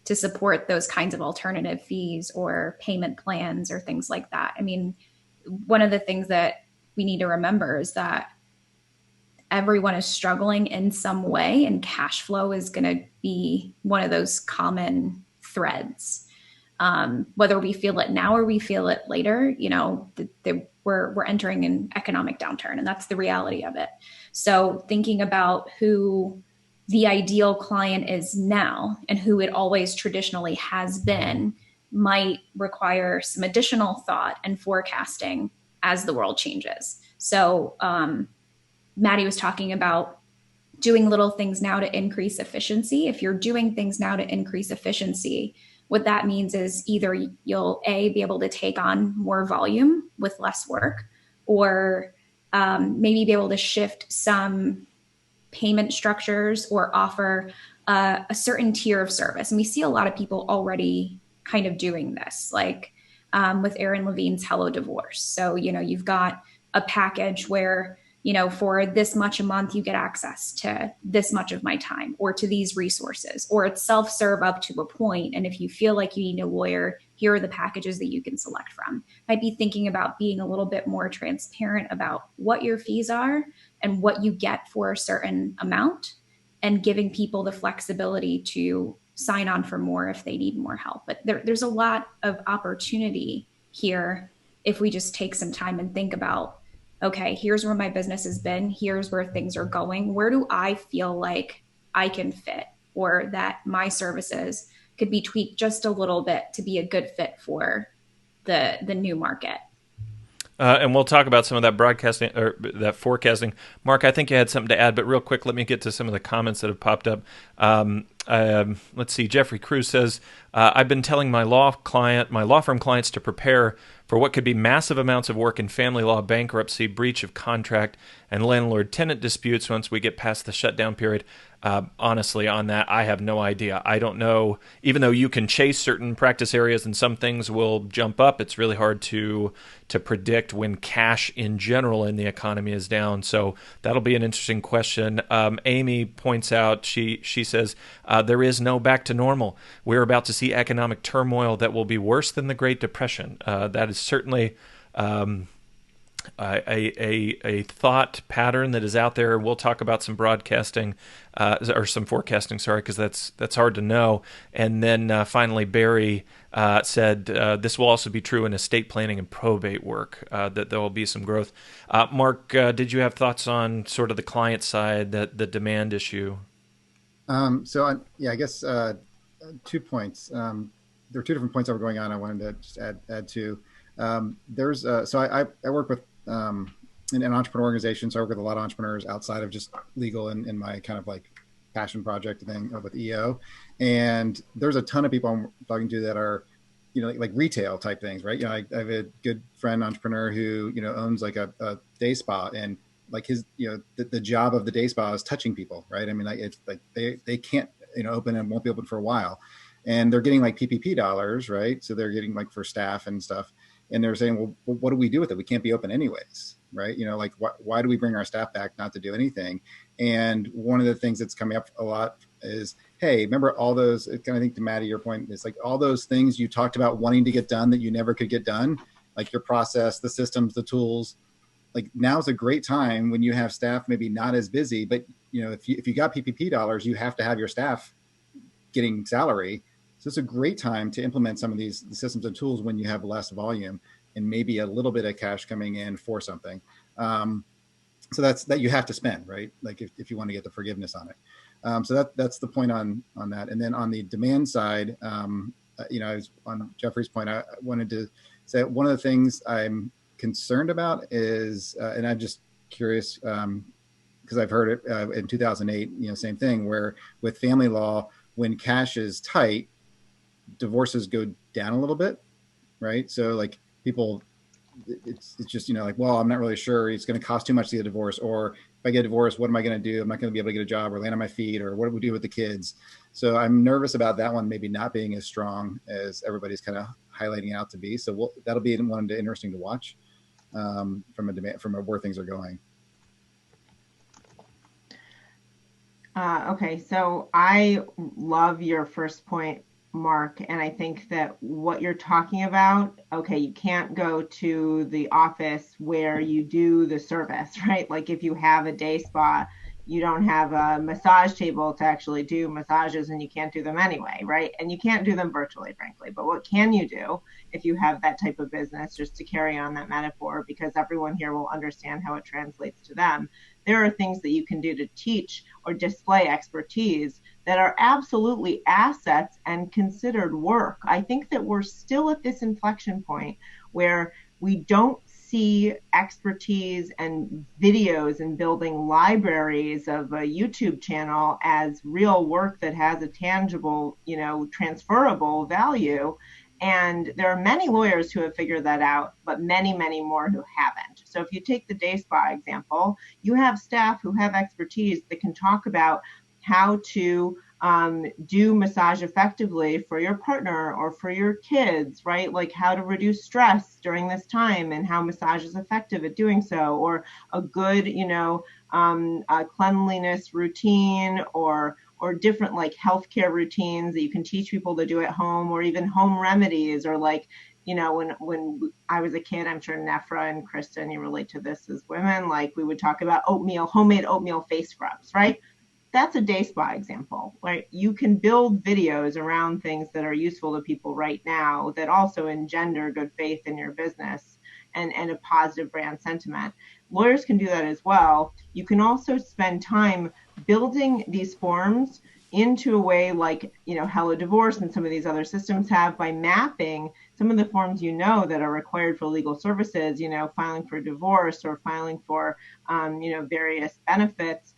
to support those kinds of alternative fees or payment plans or things like that. I mean, one of the things that we need to remember is that everyone is struggling in some way, and cash flow is going to be one of those common threads. Whether we feel it now or we feel it later, we're entering an economic downturn, and that's the reality of it. So thinking about who the ideal client is now and who it always traditionally has been might require some additional thought and forecasting as the world changes. So Maddie was talking about doing little things now to increase efficiency. If you're doing things now to increase efficiency, what that means is either you'll be able to take on more volume with less work, or maybe be able to shift some payment structures or offer a certain tier of service. And we see a lot of people already kind of doing this, like with Aaron Levine's Hello Divorce. So, you've got a package where, for this much a month, you get access to this much of my time or to these resources, or it's self-serve up to a point. And if you feel like you need a lawyer, here are the packages that you can select from. Might be thinking about being a little bit more transparent about what your fees are and what you get for a certain amount, and giving people the flexibility to sign on for more if they need more help. But there's a lot of opportunity here if we just take some time and think about, okay, here's where my business has been. Here's where things are going. Where do I feel like I can fit, or that my services could be tweaked just a little bit to be a good fit for the new market? And we'll talk about some of that broadcasting or that forecasting. Mark, I think you had something to add, but real quick, let me get to some of the comments that have popped up. Let's see. Jeffrey Cruz says, I've been telling my law firm clients to prepare for what could be massive amounts of work in family law, bankruptcy, breach of contract, and landlord-tenant disputes once we get past the shutdown period. Honestly, on that, I have no idea. I don't know. Even though you can chase certain practice areas and some things will jump up, it's really hard to predict when cash in general in the economy is down. So that'll be an interesting question. Amy points out, she says, there is no back to normal. We're about to see economic turmoil that will be worse than the Great Depression. That is certainly a thought pattern that is out there. We'll talk about some broadcasting or some forecasting, because that's hard to know. And then finally, Barry said this will also be true in estate planning and probate work, that there will be some growth. Mark, did you have thoughts on sort of the client side, the demand issue? I guess 2 points. There are two different points that were going on. I wanted to just add to. I work with in an entrepreneur organization, so I work with a lot of entrepreneurs outside of just legal in my kind of like passion project thing with EO. And there's a ton of people I'm talking to that are like retail type things, right? I have a good friend entrepreneur who, owns like a day spa, and like his, the job of the day spa is touching people, right? I mean, like it's like they can't, open and won't be open for a while, and they're getting like PPP dollars, right? So they're getting like for staff and stuff, and they're saying, well, what do we do with it? We can't be open anyways, right? Like why do we bring our staff back not to do anything? And one of the things that's coming up a lot is, hey, remember all those, I think to Maddie, your point is like all those things you talked about wanting to get done that you never could get done, like your process, the systems, the tools. Like now's a great time when you have staff maybe not as busy, but if you got PPP dollars, you have to have your staff getting salary. So it's a great time to implement some of these systems and tools when you have less volume and maybe a little bit of cash coming in for something. So that you have to spend, right? Like if you want to get the forgiveness on it. So that's the point on that. And then on the demand side, I was on Jeffrey's point. I wanted to say one of the things I'm concerned about is, and I'm just curious because I've heard it in 2008, same thing, where with family law, when cash is tight, divorces go down a little bit, right? So like people, it's just, like, well, I'm not really sure it's going to cost too much to get a divorce, or if I get divorced, what am I going to do? I'm not going to be able to get a job or land on my feet, or what do we do with the kids? So I'm nervous about that one maybe not being as strong as everybody's kind of highlighting out to be. So that'll be one interesting to watch from where things are going. Okay, so I love your first point, Mark, and I think that what you're talking about, okay, you can't go to the office where you do the service, right? Like if you have a day spa, you don't have a massage table to actually do massages, and you can't do them anyway, right? And you can't do them virtually, frankly. But what can you do if you have that type of business, just to carry on that metaphor, because everyone here will understand how it translates to them? There are things that you can do to teach or display expertise that are absolutely assets and considered work. I think that we're still at this inflection point where we don't see expertise and videos and building libraries of a YouTube channel as real work that has a tangible, transferable value. And there are many lawyers who have figured that out, but many, many more who haven't. So if you take the day spa example, you have staff who have expertise that can talk about how to do massage effectively for your partner or for your kids, right? Like how to reduce stress during this time and how massage is effective at doing so, or a good, cleanliness routine, or different like healthcare routines that you can teach people to do at home, or even home remedies, or like, when I was a kid, I'm sure Nefra and Kristen, you relate to this as women, like we would talk about homemade oatmeal face scrubs, right? That's a day spa example, right? You can build videos around things that are useful to people right now that also engender good faith in your business and a positive brand sentiment. Lawyers can do that as well. You can also spend time building these forms into a way like, Hello Divorce and some of these other systems have, by mapping some of the forms that are required for legal services, filing for divorce or filing for, various benefits.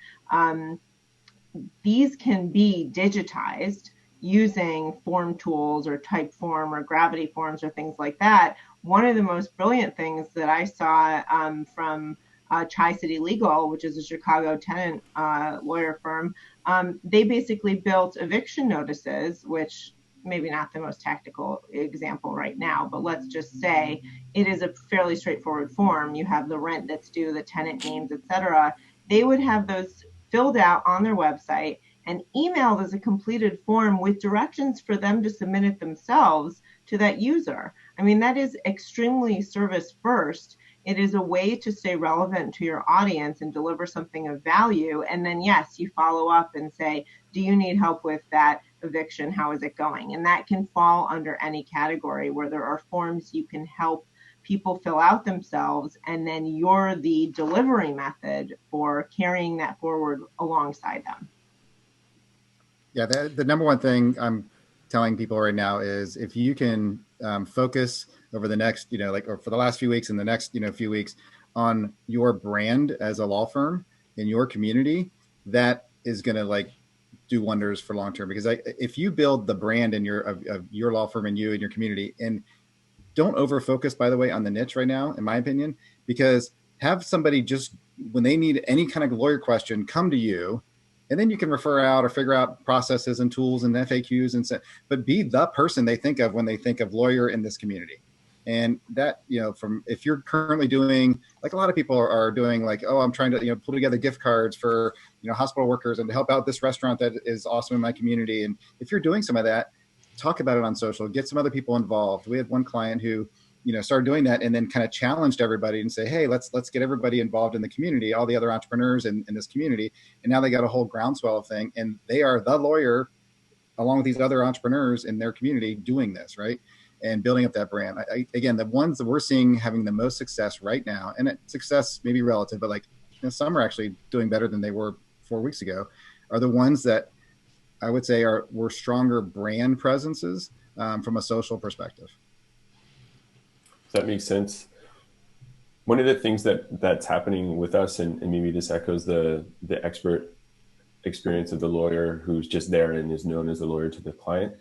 These can be digitized using form tools or Typeform or Gravity Forms or things like that. One of the most brilliant things that I saw from Tri-City Legal, which is a Chicago tenant lawyer firm, they basically built eviction notices, which maybe not the most tactical example right now, but let's just say it is a fairly straightforward form. You have the rent that's due, the tenant names, etc. They would have those filled out on their website and emailed as a completed form with directions for them to submit it themselves to that user. I mean, that is extremely service first. It is a way to stay relevant to your audience and deliver something of value. And then, yes, you follow up and say, do you need help with that eviction? How is it going? And that can fall under any category where there are forms you can help people fill out themselves, and then you're the delivery method for carrying that forward alongside them. Yeah, the number one thing I'm telling people right now is if you can focus over the next, or for the last few weeks and the next, few weeks on your brand as a law firm in your community, that is going to do wonders for long term, because if you build the brand in of your law firm and you and your community, and don't over focus, by the way, on the niche right now, in my opinion, because have somebody just when they need any kind of lawyer question come to you, and then you can refer out or figure out processes and tools and FAQs and so, but be the person they think of when they think of lawyer in this community. And that, from if you're currently doing, like a lot of people are doing, like, oh, I'm trying to, pull together gift cards for, hospital workers and to help out this restaurant that is awesome in my community. And if you're doing some of that, talk about it on social, get some other people involved. We had one client who, started doing that and then kind of challenged everybody and say, hey, let's get everybody involved in the community, all the other entrepreneurs in this community. And now they got a whole groundswell of thing. And they are the lawyer along with these other entrepreneurs in their community doing this, right? And building up that brand. Again, the ones that we're seeing having the most success right now, and success may be relative, but some are actually doing better than they were 4 weeks ago, are the ones that I would say were stronger brand presences from a social perspective. That makes sense. One of the things that's happening with us, and maybe this echoes the expert experience of the lawyer who's just there and is known as a lawyer to the client,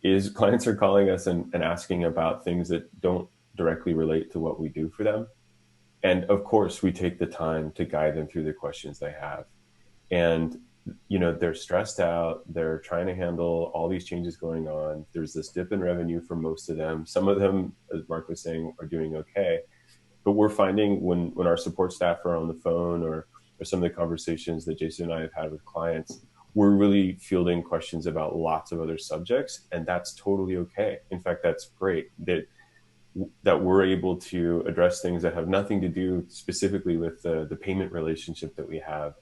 is clients are calling us and asking about things that don't directly relate to what we do for them. And of course, we take the time to guide them through the questions they have. And, they're stressed out. They're trying to handle all these changes going on. There's this dip in revenue for most of them. Some of them, as Mark was saying, are doing okay. But we're finding when our support staff are on the phone or some of the conversations that Jason and I have had with clients, we're really fielding questions about lots of other subjects, and that's totally okay. In fact, that's great that we're able to address things that have nothing to do specifically with the payment relationship that we have.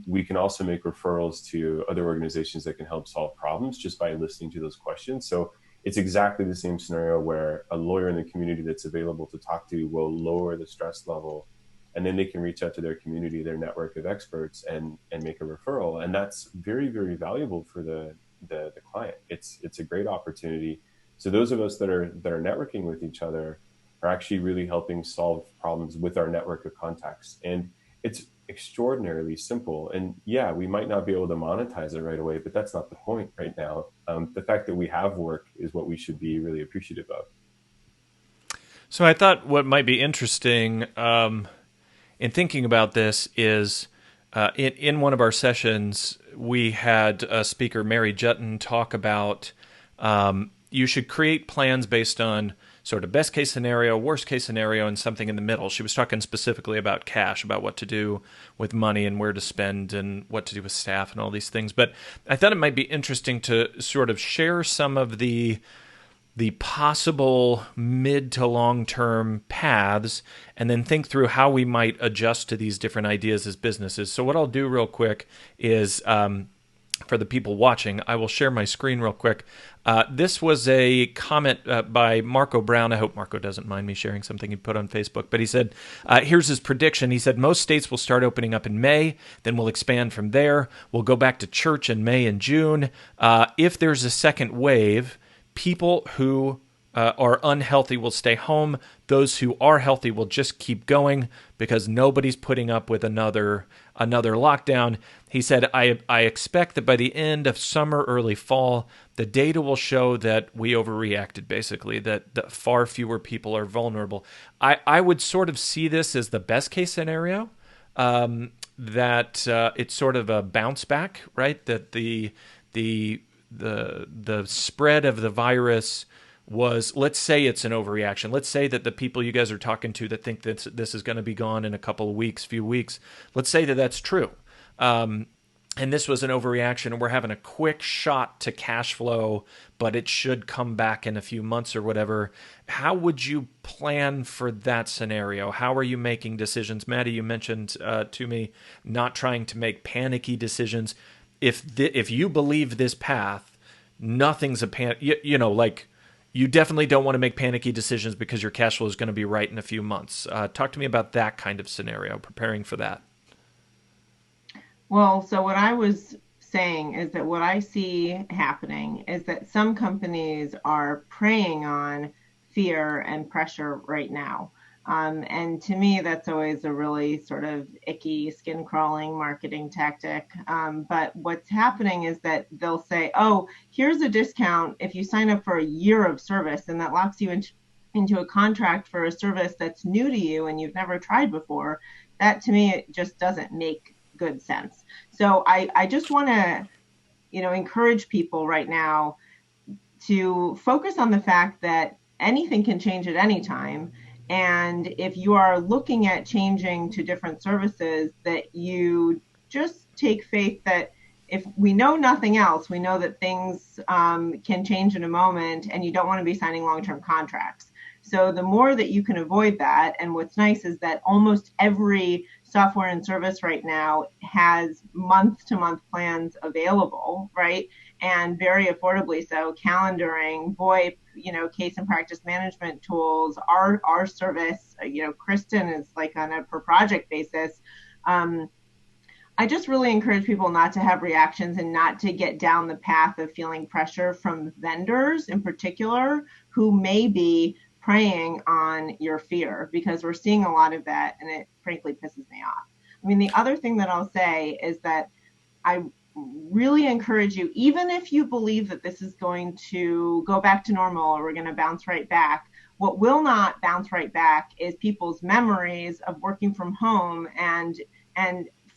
We can also make referrals to other organizations that can help solve problems just by listening to those questions. So it's exactly the same scenario where a lawyer in the community that's available to talk to will lower the stress level, and then they can reach out to their community, their network of experts, and make a referral. And that's very, very valuable for the client. It's a great opportunity. So those of us that are networking with each other are actually really helping solve problems with our network of contacts. And it's extraordinarily simple. And yeah, we might not be able to monetize it right away, but that's not the point right now. The fact that we have work is what we should be really appreciative of. So I thought what might be interesting in thinking about this is in one of our sessions, we had a speaker, Mary Jutton, talk about you should create plans based on sort of best case scenario, worst case scenario, and something in the middle. She was talking specifically about cash, about what to do with money and where to spend and what to do with staff and all these things. But I thought it might be interesting to sort of share some of the possible mid to long-term paths and then think through how we might adjust to these different ideas as businesses. So what I'll do real quick is, for the people watching, I will share my screen real quick. This was a comment by Marco Brown. I hope Marco doesn't mind me sharing something he put on Facebook. But he said, here's his prediction. He said, most states will start opening up in May, then we'll expand from there. We'll go back to church in May and June. If there's a second wave, people who are unhealthy will stay home. Those who are healthy will just keep going because nobody's putting up with another lockdown. He said, I expect that by the end of summer, early fall, the data will show that we overreacted, basically, that far fewer people are vulnerable. I would sort of see this as the best case scenario, that it's sort of a bounce back, right? That the spread of the virus was, let's say it's an overreaction. Let's say that the people you guys are talking to that think that this is going to be gone in a couple of weeks, few weeks, let's say that that's true. And this was an overreaction and we're having a quick shot to cash flow, but it should come back in a few months or whatever. How would you plan for that scenario? How are you making decisions? Maddie, you mentioned to me not trying to make panicky decisions. If you believe this path, nothing's a panic, you definitely don't want to make panicky decisions because your cash flow is going to be right in a few months. Talk to me about that kind of scenario, preparing for that. Well, so what I was saying is that what I see happening is that some companies are preying on fear and pressure right now. And to me, that's always a really sort of icky, skin crawling marketing tactic. But what's happening is that they'll say, oh, here's a discount if you sign up for a year of service, and that locks you into a contract for a service that's new to you and you've never tried before. That to me, it just doesn't make good sense. So I just want to, encourage people right now to focus on the fact that anything can change at any time. And if you are looking at changing to different services, that you just take faith that if we know nothing else, we know that things can change in a moment, and you don't want to be signing long-term contracts. So the more that you can avoid that, and what's nice is that almost every software and service right now has month-to-month plans available, right? And very affordably so. Calendaring, VoIP, case and practice management tools, our service, Kristen is like on a per project basis. I just really encourage people not to have reactions and not to get down the path of feeling pressure from vendors in particular who may be preying on your fear, because we're seeing a lot of that, and it frankly pisses me off. I mean, the other thing that I'll say is that I really encourage you, even if you believe that this is going to go back to normal or we're going to bounce right back, what will not bounce right back is people's memories of working from home, and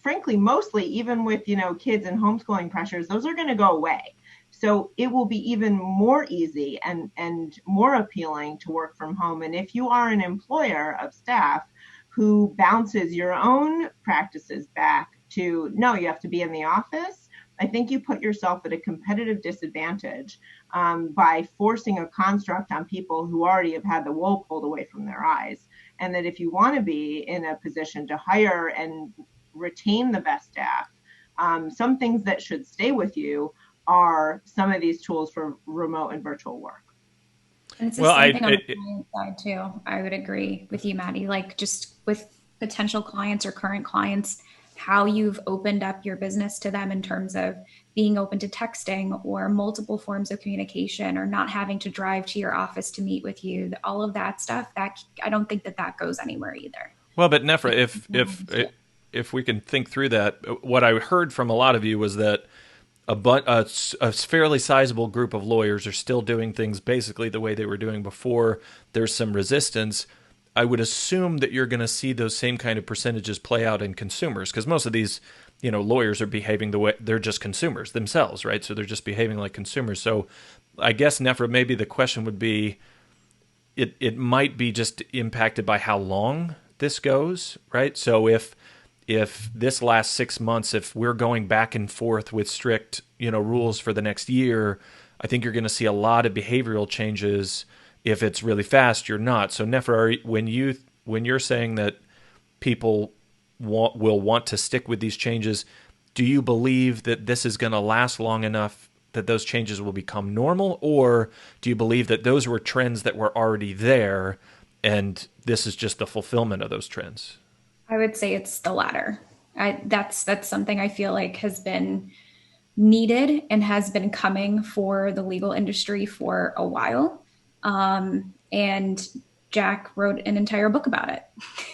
frankly, mostly even with, kids and homeschooling pressures, those are going to go away. So it will be even more easy and more appealing to work from home. And if you are an employer of staff who bounces your own practices back to, no, you have to be in the office, I think you put yourself at a competitive disadvantage by forcing a construct on people who already have had the wool pulled away from their eyes. And that if you want to be in a position to hire and retain the best staff, some things that should stay with you are some of these tools for remote and virtual work. And it's the same thing on the client side too. I would agree with you, Maddie. Like just with potential clients or current clients, how you've opened up your business to them in terms of being open to texting or multiple forms of communication, or not having to drive to your office to meet with you. All of that stuff, that I don't think that goes anywhere either. Well, but Nefra, if we can think through that, what I heard from a lot of you was that a fairly sizable group of lawyers are still doing things basically the way they were doing before. There's some resistance. I would assume that you're going to see those same kind of percentages play out in consumers, because most of these, lawyers are behaving the way they're just consumers themselves, right? So they're just behaving like consumers. So I guess, Nefra, maybe the question would be, it might be just impacted by how long this goes, right? So if this last 6 months, if we're going back and forth with strict, rules for the next year, I think you're going to see a lot of behavioral changes. If it's really fast, you're not. So Nefra, when you're saying that people will want to stick with these changes, do you believe that this is going to last long enough that those changes will become normal, or do you believe that those were trends that were already there and this is just the fulfillment of those trends? I would say it's the latter. That's something I feel like has been needed and has been coming for the legal industry for a while. And Jack wrote an entire book about it,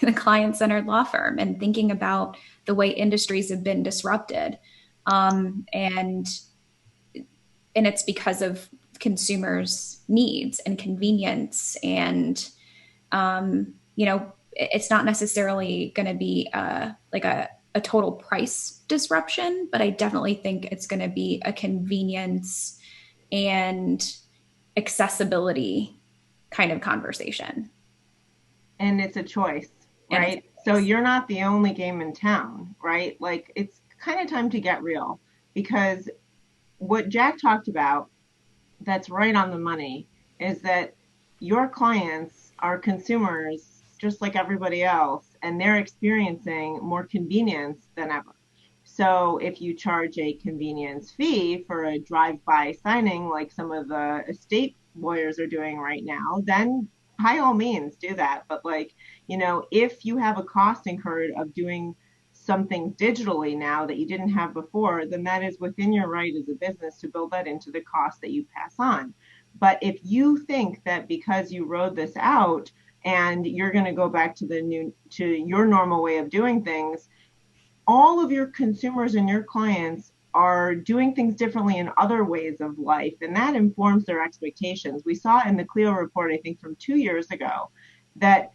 the client-centered law firm, and thinking about the way industries have been disrupted. And it's because of consumers' needs and convenience. And, it's not necessarily going to be like a total price disruption, but I definitely think it's going to be a convenience and accessibility kind of conversation. And it's a choice, right? So you're not the only game in town, right? Like, it's kind of time to get real, because what Jack talked about that's right on the money is that your clients are consumers just like everybody else, and they're experiencing more convenience than ever. So if you charge a convenience fee for a drive-by signing, like some of the estate lawyers are doing right now, then by all means do that. But if you have a cost incurred of doing something digitally now that you didn't have before, then that is within your right as a business to build that into the cost that you pass on. But if you think that because you rode this out, and you're going to go back to your normal way of doing things, all of your consumers and your clients are doing things differently in other ways of life, and that informs their expectations. We saw in the Clio report, I think from 2 years ago, that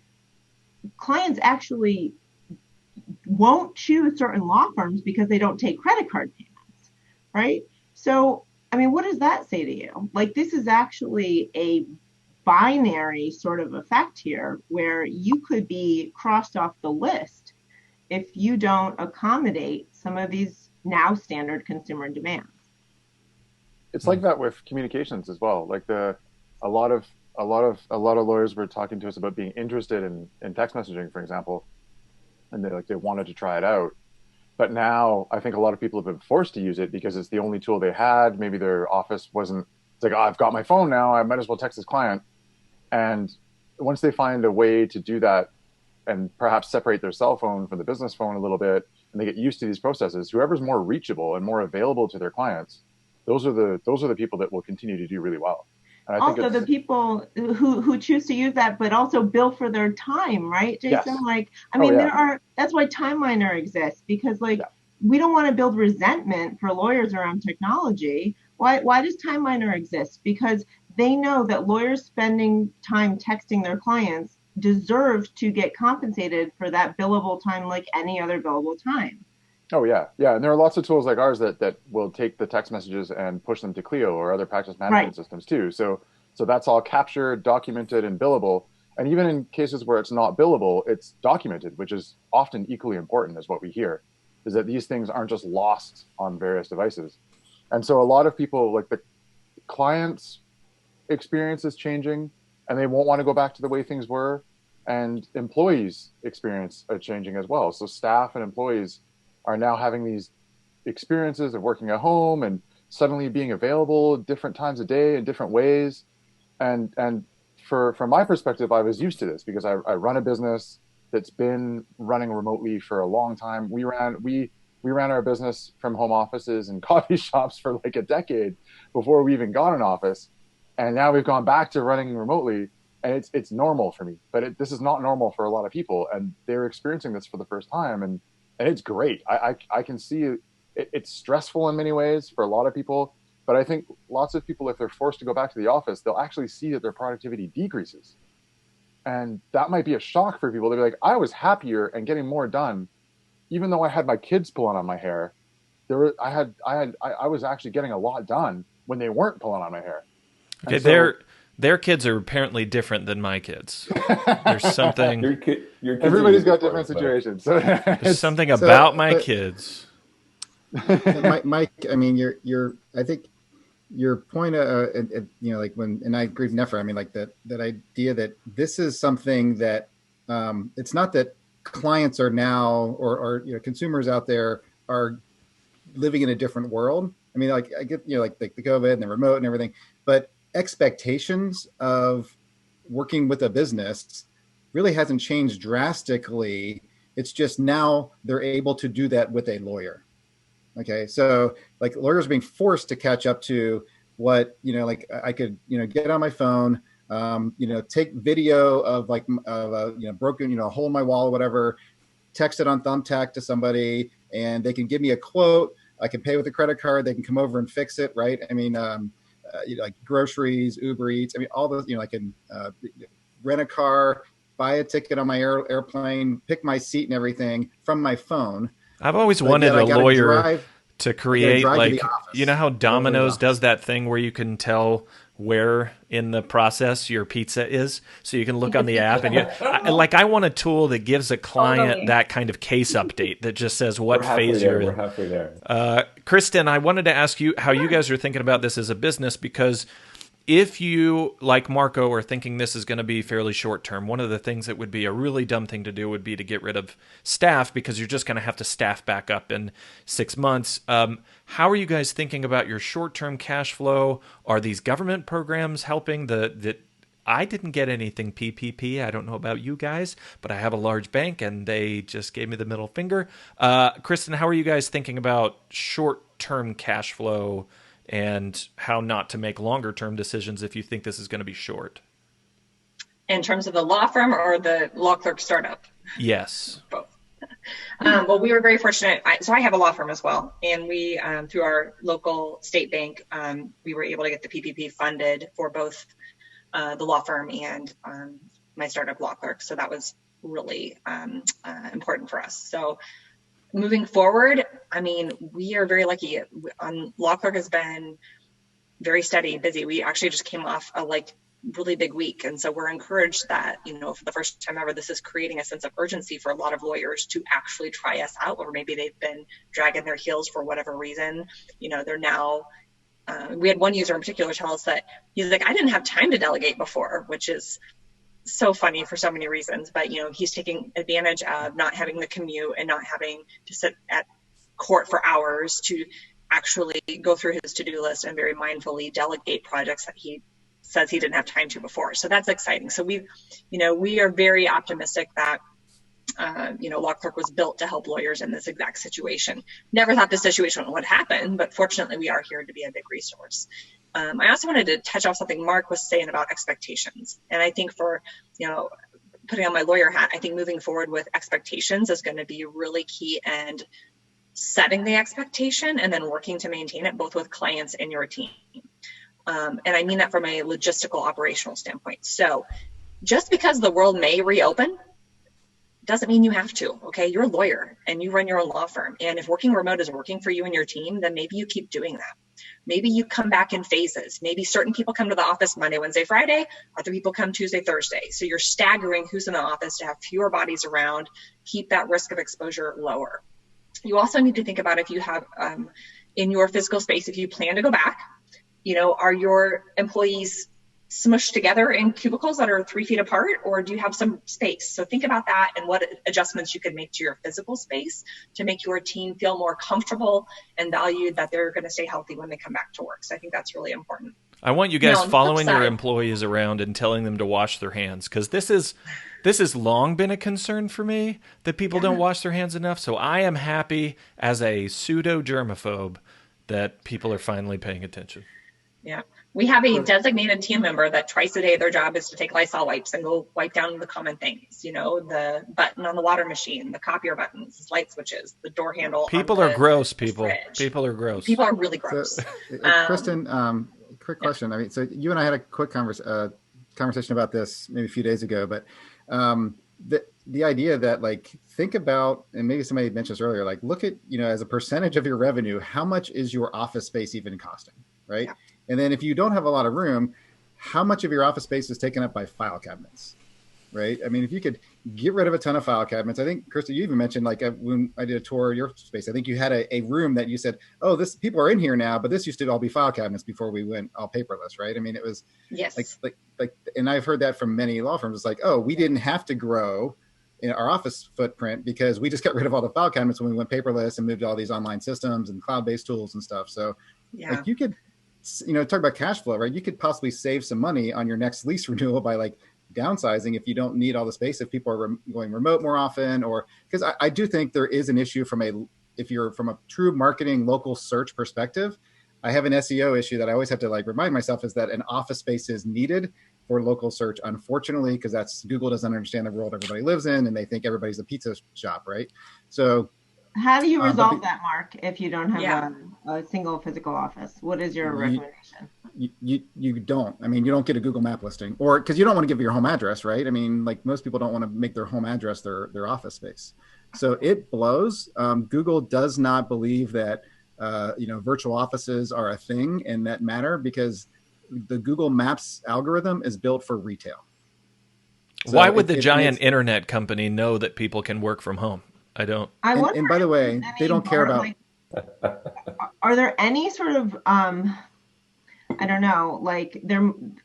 clients actually won't choose certain law firms because they don't take credit card payments, right? So, I mean, what does that say to you? Like, this is actually a binary sort of effect here where you could be crossed off the list if you don't accommodate some of these now standard consumer demands. It's like that with communications as well. Like a lot of lawyers were talking to us about being interested in text messaging, for example, and they wanted to try it out. But now I think a lot of people have been forced to use it because it's the only tool they had. Maybe their office wasn't. It's like, oh, I've got my phone now, I might as well text this client. And once they find a way to do that and perhaps separate their cell phone from the business phone a little bit, and they get used to these processes, whoever's more reachable and more available to their clients, those are the people that will continue to do really well. And I think also the people who choose to use that, but also bill for their time, right, Jason? Yes. Like, I mean, that's why Time Miner exists, because we don't want to build resentment for lawyers around technology. Why does Time Miner exist? Because they know that lawyers spending time texting their clients deserve to get compensated for that billable time like any other billable time. Oh, yeah. Yeah. And there are lots of tools like ours that will take the text messages and push them to Clio or other practice management systems too. So that's all captured, documented, and billable. And even in cases where it's not billable, it's documented, which is often equally important, as what we hear, is that these things aren't just lost on various devices. And so a lot of people, like the clients' experience is changing, and they won't want to go back to the way things were. And employees' experience are changing as well. So staff and employees are now having these experiences of working at home and suddenly being available different times a day in different ways. And from my perspective, I was used to this because I run a business that's been running remotely for a long time. We ran our business from home offices and coffee shops for like a decade before we even got an office. And now we've gone back to running remotely, and it's normal for me. But this is not normal for a lot of people, and they're experiencing this for the first time. And it's great. I can see it's stressful in many ways for a lot of people, but I think lots of people, if they're forced to go back to the office, they'll actually see that their productivity decreases. And that might be a shock for people. They'll be like, I was happier and getting more done, even though I had my kids pulling on my hair. I was actually getting a lot done when they weren't pulling on my hair. Okay, their kids are apparently different than my kids. There's something. Your kids Everybody's got different situations. There's something about my kids. Mike, I mean, I think your point, like and I agree with Nefer. I mean, like that idea that this is something that it's not that clients are now or consumers out there are living in a different world. I mean, like I get like the COVID and the remote and everything, but expectations of working with a business really hasn't changed drastically. It's just now they're able to do that with a lawyer. Okay. So like lawyers are being forced to catch up to what, like I could, get on my phone, take video of like, broken, a hole in my wall or whatever, text it on Thumbtack to somebody and they can give me a quote. I can pay with a credit card. They can come over and fix it. Right. I mean, like groceries, Uber Eats. I mean, all those, I can rent a car, buy a ticket on my airplane, pick my seat and everything from my phone. I've always wanted a lawyer to create, like, how Domino's does that thing where you can tell where in the process your pizza is, so you can look on the app and I want a tool that gives a client that kind of case update that just says what phase you're in. We're halfway there. Kristen, I wanted to ask you how you guys are thinking about this as a business, because if you, like Marco, are thinking this is going to be fairly short term, one of the things that would be a really dumb thing to do would be to get rid of staff, because you're just going to have to staff back up in 6 months. How are you guys thinking about your short term cash flow? Are these government programs helping? I didn't get anything PPP. I don't know about you guys, but I have a large bank and they just gave me the middle finger. Kristen, how are you guys thinking about short term cash flow and how not to make longer term decisions if you think this is going to be short? In terms of the law firm or the law clerk startup? Yes. Both. Well, we were very fortunate. So I have a law firm as well. And we, through our local state bank, we were able to get the PPP funded for both the law firm and my startup law clerk. So that was really important for us. So moving forward, I mean, we are very lucky. Law clerk has been very steady, busy. We actually just came off a really big week. And so we're encouraged that, for the first time ever, this is creating a sense of urgency for a lot of lawyers to actually try us out, or maybe they've been dragging their heels for whatever reason. They're now, we had one user in particular tell us that he's like, I didn't have time to delegate before, which is so funny for so many reasons. But, he's taking advantage of not having the commute and not having to sit at court for hours to actually go through his to-do list and very mindfully delegate projects that he says he didn't have time to before. So that's exciting. So we are very optimistic that, law clerk was built to help lawyers in this exact situation. Never thought this situation would happen, but fortunately we are here to be a big resource. I also wanted to touch off something Mark was saying about expectations. And I think for, putting on my lawyer hat, I think moving forward with expectations is going to be really key, and setting the expectation and then working to maintain it both with clients and your team. And I mean that from a logistical operational standpoint. So just because the world may reopen doesn't mean you have to, okay? You're a lawyer and you run your own law firm. And if working remote is working for you and your team, then maybe you keep doing that. Maybe you come back in phases. Maybe certain people come to the office Monday, Wednesday, Friday, other people come Tuesday, Thursday. So you're staggering who's in the office to have fewer bodies around, keep that risk of exposure lower. You also need to think about if you have in your physical space, if you plan to go back, are your employees smushed together in cubicles that are 3 feet apart, or do you have some space? So think about that and what adjustments you could make to your physical space to make your team feel more comfortable and valued, that they're going to stay healthy when they come back to work. So I think that's really important. I want you guys following your employees around and telling them to wash their hands, because this has long been a concern for me that people don't wash their hands enough. So I am happy as a pseudo germaphobe that people are finally paying attention. Yeah. We have a designated team member that twice a day, their job is to take Lysol wipes and go wipe down the common things, the button on the water machine, the copier buttons, light switches, the door handle. People are gross, people. People are gross. People are really gross. So, Kristen, quick question. Yeah. I mean, so you and I had a quick conversation about this maybe a few days ago, but the idea that think about, and maybe somebody mentioned this earlier, look at, as a percentage of your revenue, how much is your office space even costing, right? Yeah. And then if you don't have a lot of room, how much of your office space is taken up by file cabinets, right? I mean, if you could get rid of a ton of file cabinets, I think, Krista, you even mentioned when I did a tour of your space, I think you had a room that you said, oh, this people are in here now, but this used to all be file cabinets before we went all paperless, right? I mean, it was and I've heard that from many law firms. It's we didn't have to grow in our office footprint because we just got rid of all the file cabinets when we went paperless and moved to all these online systems and cloud-based tools and stuff. So you could, talk about cash flow, right? You could possibly save some money on your next lease renewal by downsizing if you don't need all the space, if people are going remote more often, or because I do think there is an issue if you're from a true marketing local search perspective. I have an SEO issue that I always have to remind myself is that an office space is needed for local search, unfortunately, because Google doesn't understand the world everybody lives in and they think everybody's a pizza shop, right? So how do you resolve that, Mark, if you don't have a single physical office? What is your recommendation? You don't. I mean, you don't get a Google map listing, or because you don't want to give your home address, right? I mean, most people don't want to make their home address their office space. So it blows. Google does not believe that virtual offices are a thing and that matter, because the Google Maps algorithm is built for retail. So why would the giant internet company know that people can work from home? I don't. And by the way, they don't care about. Are there any sort of I don't know,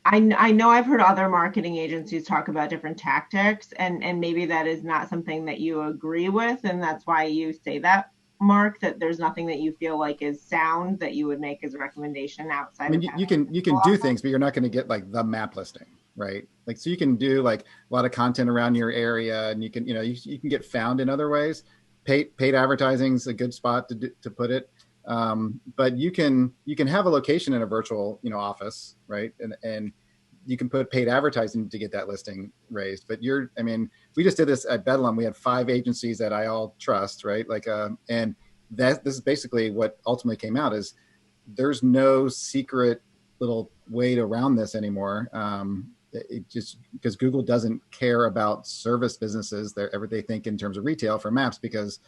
I know I've heard other marketing agencies talk about different tactics, and maybe that is not something that you agree with, and that's why you say that, Mark, that there's nothing that you feel is sound that you would make as a recommendation outside. I mean, you can do things, but you're not going to get the map listing, right? So you can do a lot of content around your area, and you can you can get found in other ways. Paid advertising is a good spot to put it. But you can have a location in a virtual office, right? you can put paid advertising to get that listing raised. But we just did this at Bedlam. We had 5 agencies that I all trust, right? And this is basically what ultimately came out is there's no secret little way around this anymore. It just because Google doesn't care about service businesses, they think in terms of retail for maps, because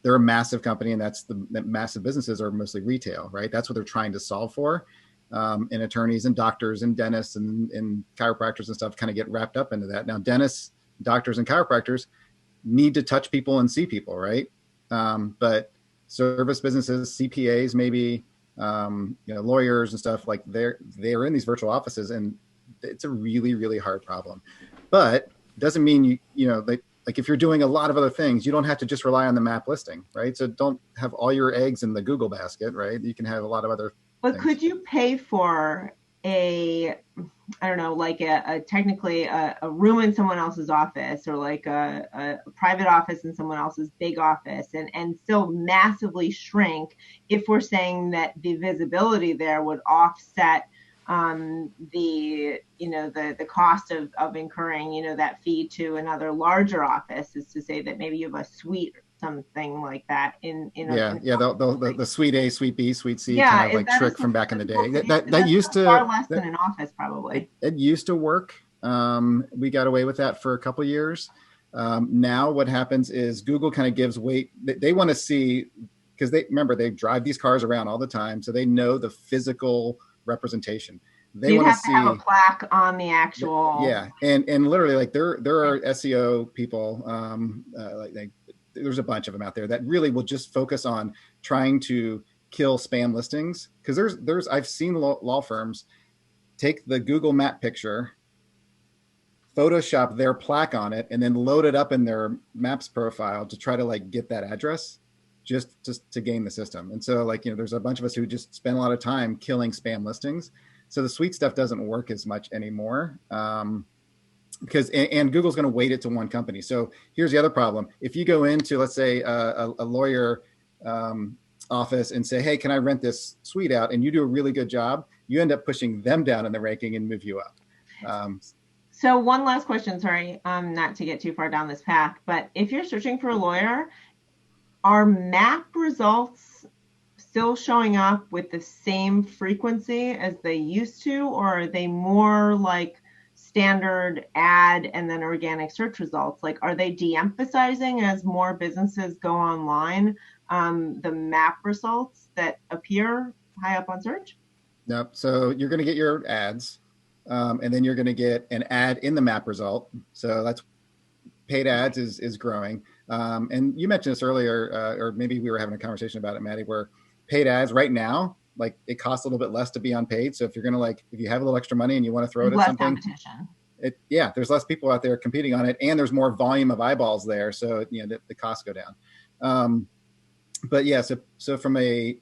they're a massive company, and the massive businesses are mostly retail, right? That's what they're trying to solve for. And attorneys and doctors and dentists and chiropractors and stuff kind of get wrapped up into that. Now, dentists, doctors, and chiropractors need to touch people and see people, right? But service businesses, CPAs, maybe, lawyers and stuff, like they're in these virtual offices, and it's a really, really hard problem. But it doesn't mean like if you're doing a lot of other things, you don't have to just rely on the map listing, right? So don't have all your eggs in the Google basket, right? You can have a lot of other But things. Could you pay for technically a room in someone else's office, or like a private office in someone else's big office, and still massively shrink if we're saying that the visibility there would offset the cost of incurring, that fee to another larger office, is to say that maybe you have a suite or something like that the suite A, suite B, suite C, yeah, kind of like trick from back in the day. That used to far less than an office, probably. It used to work. We got away with that for a couple of years. Now what happens is Google kind of gives weight. They want to see, because they drive these cars around all the time, so they know the physical representation. They want to see, have a plaque on the actual. Yeah, and literally, like there are SEO people, there's a bunch of them out there that really will just focus on trying to kill spam listings. Because I've seen law firms take the Google map picture, Photoshop their plaque on it, and then load it up in their Maps profile to try to get that address, just to game the system. And so there's a bunch of us who just spend a lot of time killing spam listings. So the suite stuff doesn't work as much anymore. Because Google's going to weight it to one company. So here's the other problem. If you go into, let's say, a lawyer office and say, hey, can I rent this suite out? And you do a really good job, you end up pushing them down in the ranking and move you up. So one last question, sorry, not to get too far down this path, but if you're searching for a lawyer, are map results still showing up with the same frequency as they used to, or are they more like standard ad and then organic search results? Like, are they de-emphasizing as more businesses go online the map results that appear high up on search? Nope. So you're going to get your ads, and then you're going to get an ad in the map result. So that's paid ads is growing. And you mentioned this earlier, or maybe we were having a conversation about it, Maddie, where paid ads right now, it costs a little bit less to be on paid. So if you're going to if you have a little extra money and you want to throw it at something, competition. There's less people out there competing on it, and there's more volume of eyeballs there. So, the costs go down. But yeah, so from a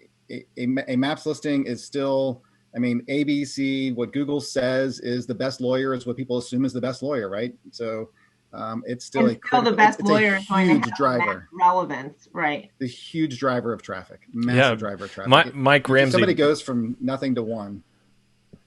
maps listing is still, ABC, what Google says is the best lawyer is what people assume is the best lawyer, right? So it's still the best lawyer is going to have driver relevance, right? The huge driver of traffic, massive driver of traffic. Mike Ramsey. Somebody goes from nothing to one.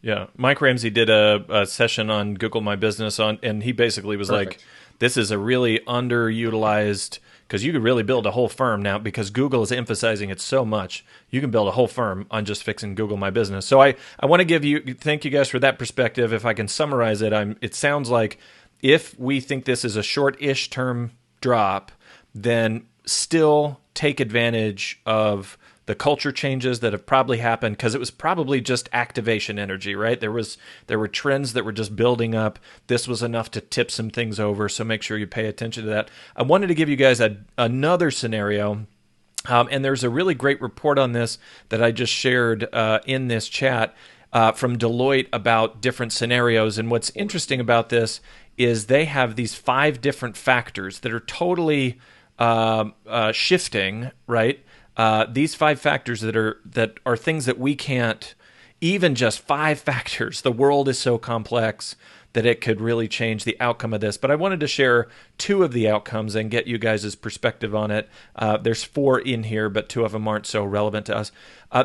Yeah, Mike Ramsey did a session on Google My Business and he basically was Perfect. like, this is a really underutilized, because you could really build a whole firm now because Google is emphasizing it so much. You can build a whole firm on just fixing Google My Business. So I want to thank you guys for that perspective. If I can summarize it, it sounds like if we think this is a short-ish term drop, then still take advantage of the culture changes that have probably happened, because it was probably just activation energy, right? There were trends that were just building up. This was enough to tip some things over, so make sure you pay attention to that. I wanted to give you guys another scenario, and there's a really great report on this that I just shared in this chat from Deloitte about different scenarios. And what's interesting about this is they have these 5 different factors that are totally shifting, right? These 5 factors that are things that we can't, even just 5 factors. The world is so complex that it could really change the outcome of this. But I wanted to share two of the outcomes and get you guys' perspective on it. There's four in here, but two of them aren't so relevant to us.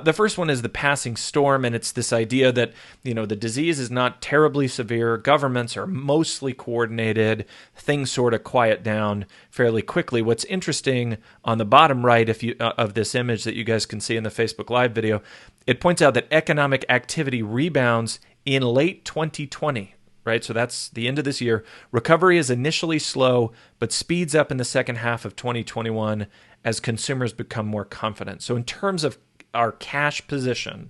The first one is the passing storm, and it's this idea that, the disease is not terribly severe. Governments are mostly coordinated. Things sort of quiet down fairly quickly. What's interesting on the bottom right of this image that you guys can see in the Facebook Live video, it points out that economic activity rebounds in late 2020. Right, so that's the end of this year. Recovery is initially slow, but speeds up in the second half of 2021 as consumers become more confident. So in terms of our cash position,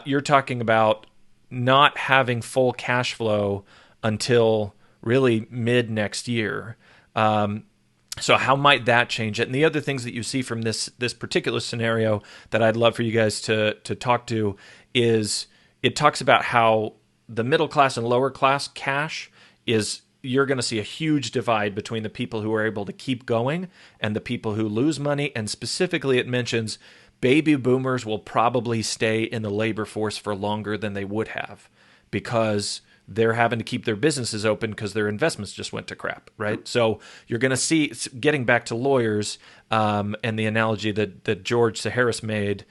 you're talking about not having full cash flow until really mid next year. So how might that change it? And the other things that you see from this particular scenario that I'd love for you guys to talk to is it talks about how the middle class and lower class cash is, you're going to see a huge divide between the people who are able to keep going and the people who lose money. And specifically, it mentions baby boomers will probably stay in the labor force for longer than they would have because they're having to keep their businesses open because their investments just went to crap, right? So you're going to see, getting back to lawyers and the analogy that George Saharis made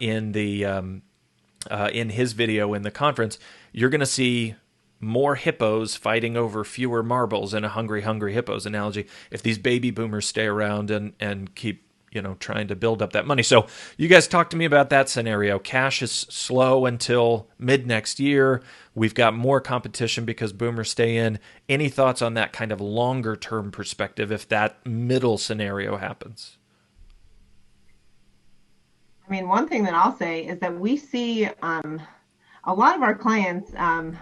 in his video in the conference, you're going to see more hippos fighting over fewer marbles in a hungry hippos analogy if these baby boomers stay around and keep trying to build up that money. So you guys talk to me about that scenario. Cash is slow until mid next year. We've got more competition because boomers stay in. Any thoughts on that kind of longer term perspective if that middle scenario happens? I mean, one thing that I'll say is that we see a lot of our clients,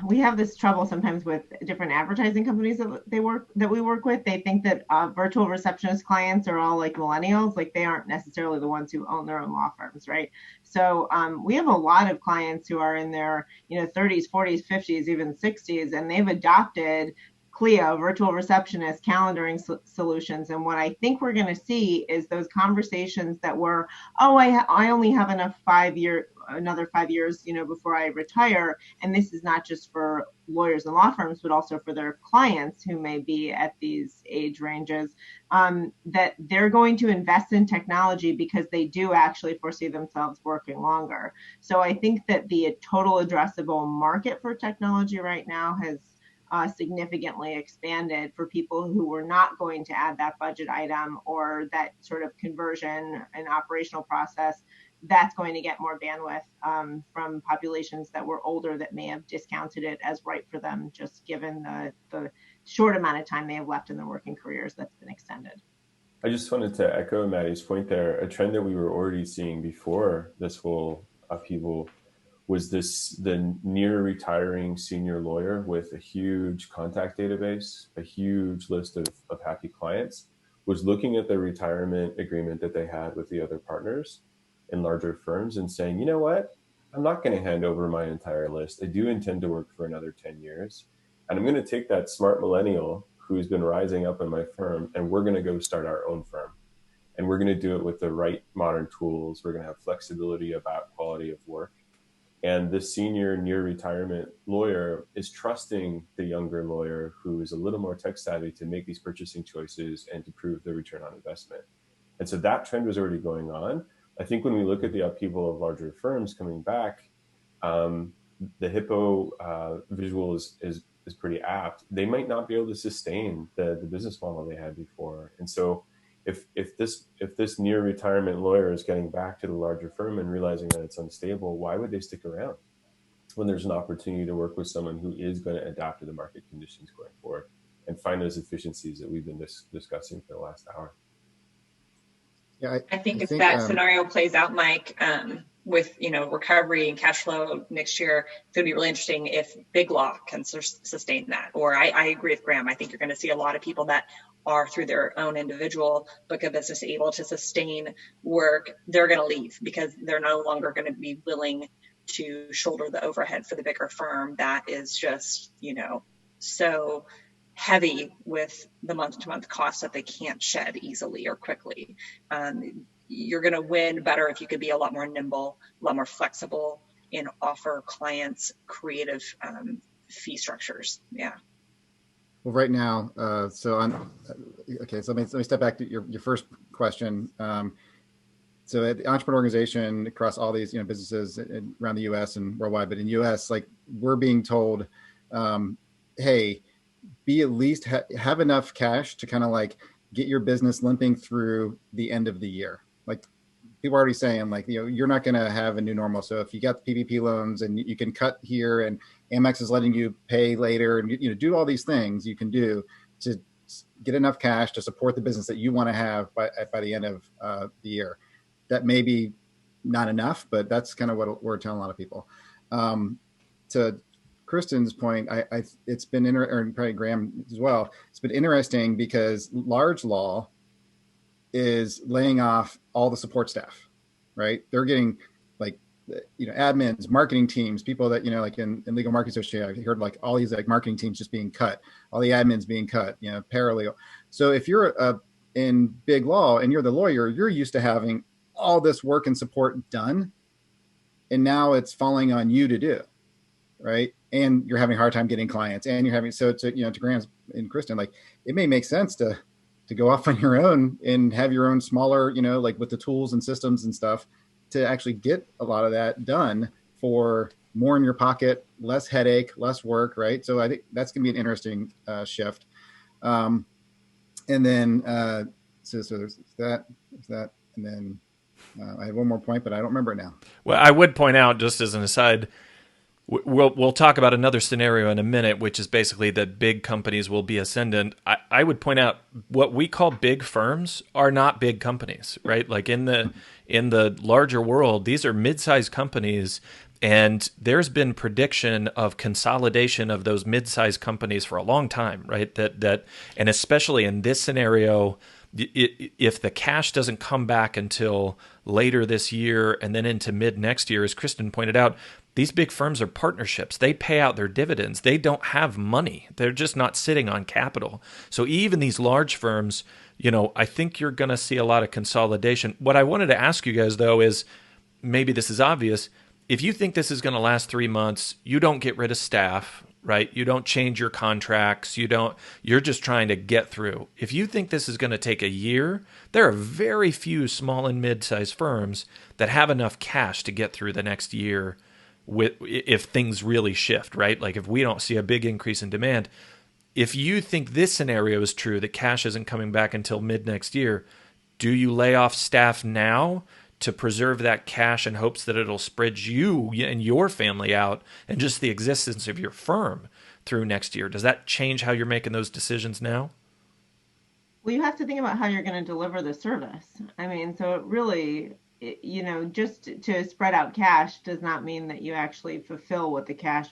we have this trouble sometimes with different advertising companies that we work with. They think that virtual receptionist clients are all like millennials, like they aren't necessarily the ones who own their own law firms, right? So we have a lot of clients who are in their 30s, 40s, 50s, even 60s, and they've adopted Clio, virtual receptionist, calendaring solutions. And what I think we're going to see is those conversations that were, I only have another 5 years, before I retire. And this is not just for lawyers and law firms, but also for their clients who may be at these age ranges, that they're going to invest in technology because they do actually foresee themselves working longer. So I think that the total addressable market for technology right now has significantly expanded for people who were not going to add that budget item or that sort of conversion and operational process. That's going to get more bandwidth from populations that were older that may have discounted it as right for them, just given the short amount of time they have left in their working careers that's been extended. I just wanted to echo Maddie's point there. A trend that we were already seeing before this whole upheaval was the near retiring senior lawyer with a huge contact database, a huge list of happy clients, was looking at the retirement agreement that they had with the other partners in larger firms and saying, you know what, I'm not going to hand over my entire list. I do intend to work for another 10 years. And I'm going to take that smart millennial who's been rising up in my firm, and we're going to go start our own firm. And we're going to do it with the right modern tools. We're going to have flexibility about quality of work. And this senior near retirement lawyer is trusting the younger lawyer who is a little more tech savvy to make these purchasing choices and to prove the return on investment. And so that trend was already going on. I think when we look at the upheaval of larger firms coming back, the hippo visual is pretty apt. They might not be able to sustain the business model they had before. And so if this near retirement lawyer is getting back to the larger firm and realizing that it's unstable, why would they stick around when there's an opportunity to work with someone who is going to adapt to the market conditions going forward and find those efficiencies that we've been discussing for the last hour? Yeah, I think if that scenario plays out, Mike, with recovery and cash flow next year, it's going to be really interesting if big law can sustain that. Or I agree with Graham. I think you're going to see a lot of people that are through their own individual book of business able to sustain work. They're going to leave because they're no longer going to be willing to shoulder the overhead for the bigger firm that is just so heavy with the month-to-month costs that they can't shed easily or quickly. You're going to win better if you could be a lot more nimble, a lot more flexible, and offer clients creative fee structures. Yeah. Well, right now, so let me step back to your first question. So at the entrepreneur organization across all these businesses around the U.S. and worldwide, but in U.S., like we're being told, hey, be at least have enough cash to kind of like get your business limping through the end of the year. Like people are already saying, like, you're not going to have a new normal. So if you got the PPP loans and you can cut here, and Amex is letting you pay later, and do all these things you can do to get enough cash to support the business that you want to have by the end of the year. That may be not enough, but that's kind of what we're telling a lot of people. To Kristen's point, it's been and probably Graham as well. It's been interesting because large law is laying off all the support staff, right? They're getting like, admins, marketing teams, people that, like in legal marketing association, I heard like all these like marketing teams just being cut, all the admins being cut, paralegal. So if you're in big law and you're the lawyer, you're used to having all this work and support done. And now it's falling on you to do, right? And you're having a hard time getting clients, and you're having, so to Graham and Kristen, like it may make sense to go off on your own and have your own smaller, like with the tools and systems and stuff to actually get a lot of that done for more in your pocket, less headache, less work, right? So I think that's going to be an interesting shift. And then, so there's that, and then I have one more point, but I don't remember it now. Well, I would point out, just as an aside, we'll talk about another scenario in a minute, which is basically that big companies will be ascendant. I would point out what we call big firms are not big companies, right? Like in the larger world, these are mid-sized companies, and there's been prediction of consolidation of those mid-sized companies for a long time, right? That and especially in this scenario, if the cash doesn't come back until later this year and then into mid next year, as Kristen pointed out, these big firms are partnerships. They pay out their dividends. They don't have money. They're just not sitting on capital. So even these large firms, I think you're going to see a lot of consolidation. What I wanted to ask you guys, though, is maybe this is obvious. If you think this is going to last 3 months, you don't get rid of staff, right? You don't change your contracts. You're just trying to get through. If you think this is going to take a year, there are very few small and mid-sized firms that have enough cash to get through the next year if things really shift, right? Like if we don't see a big increase in demand. If you think this scenario is true, that cash isn't coming back until mid next year, do you lay off staff now to preserve that cash in hopes that it'll spread you and your family out and just the existence of your firm through next year? Does that change how you're making those decisions now? Well, you have to think about how you're going to deliver the service. I mean, so it really, just to spread out cash does not mean that you actually fulfill what the cash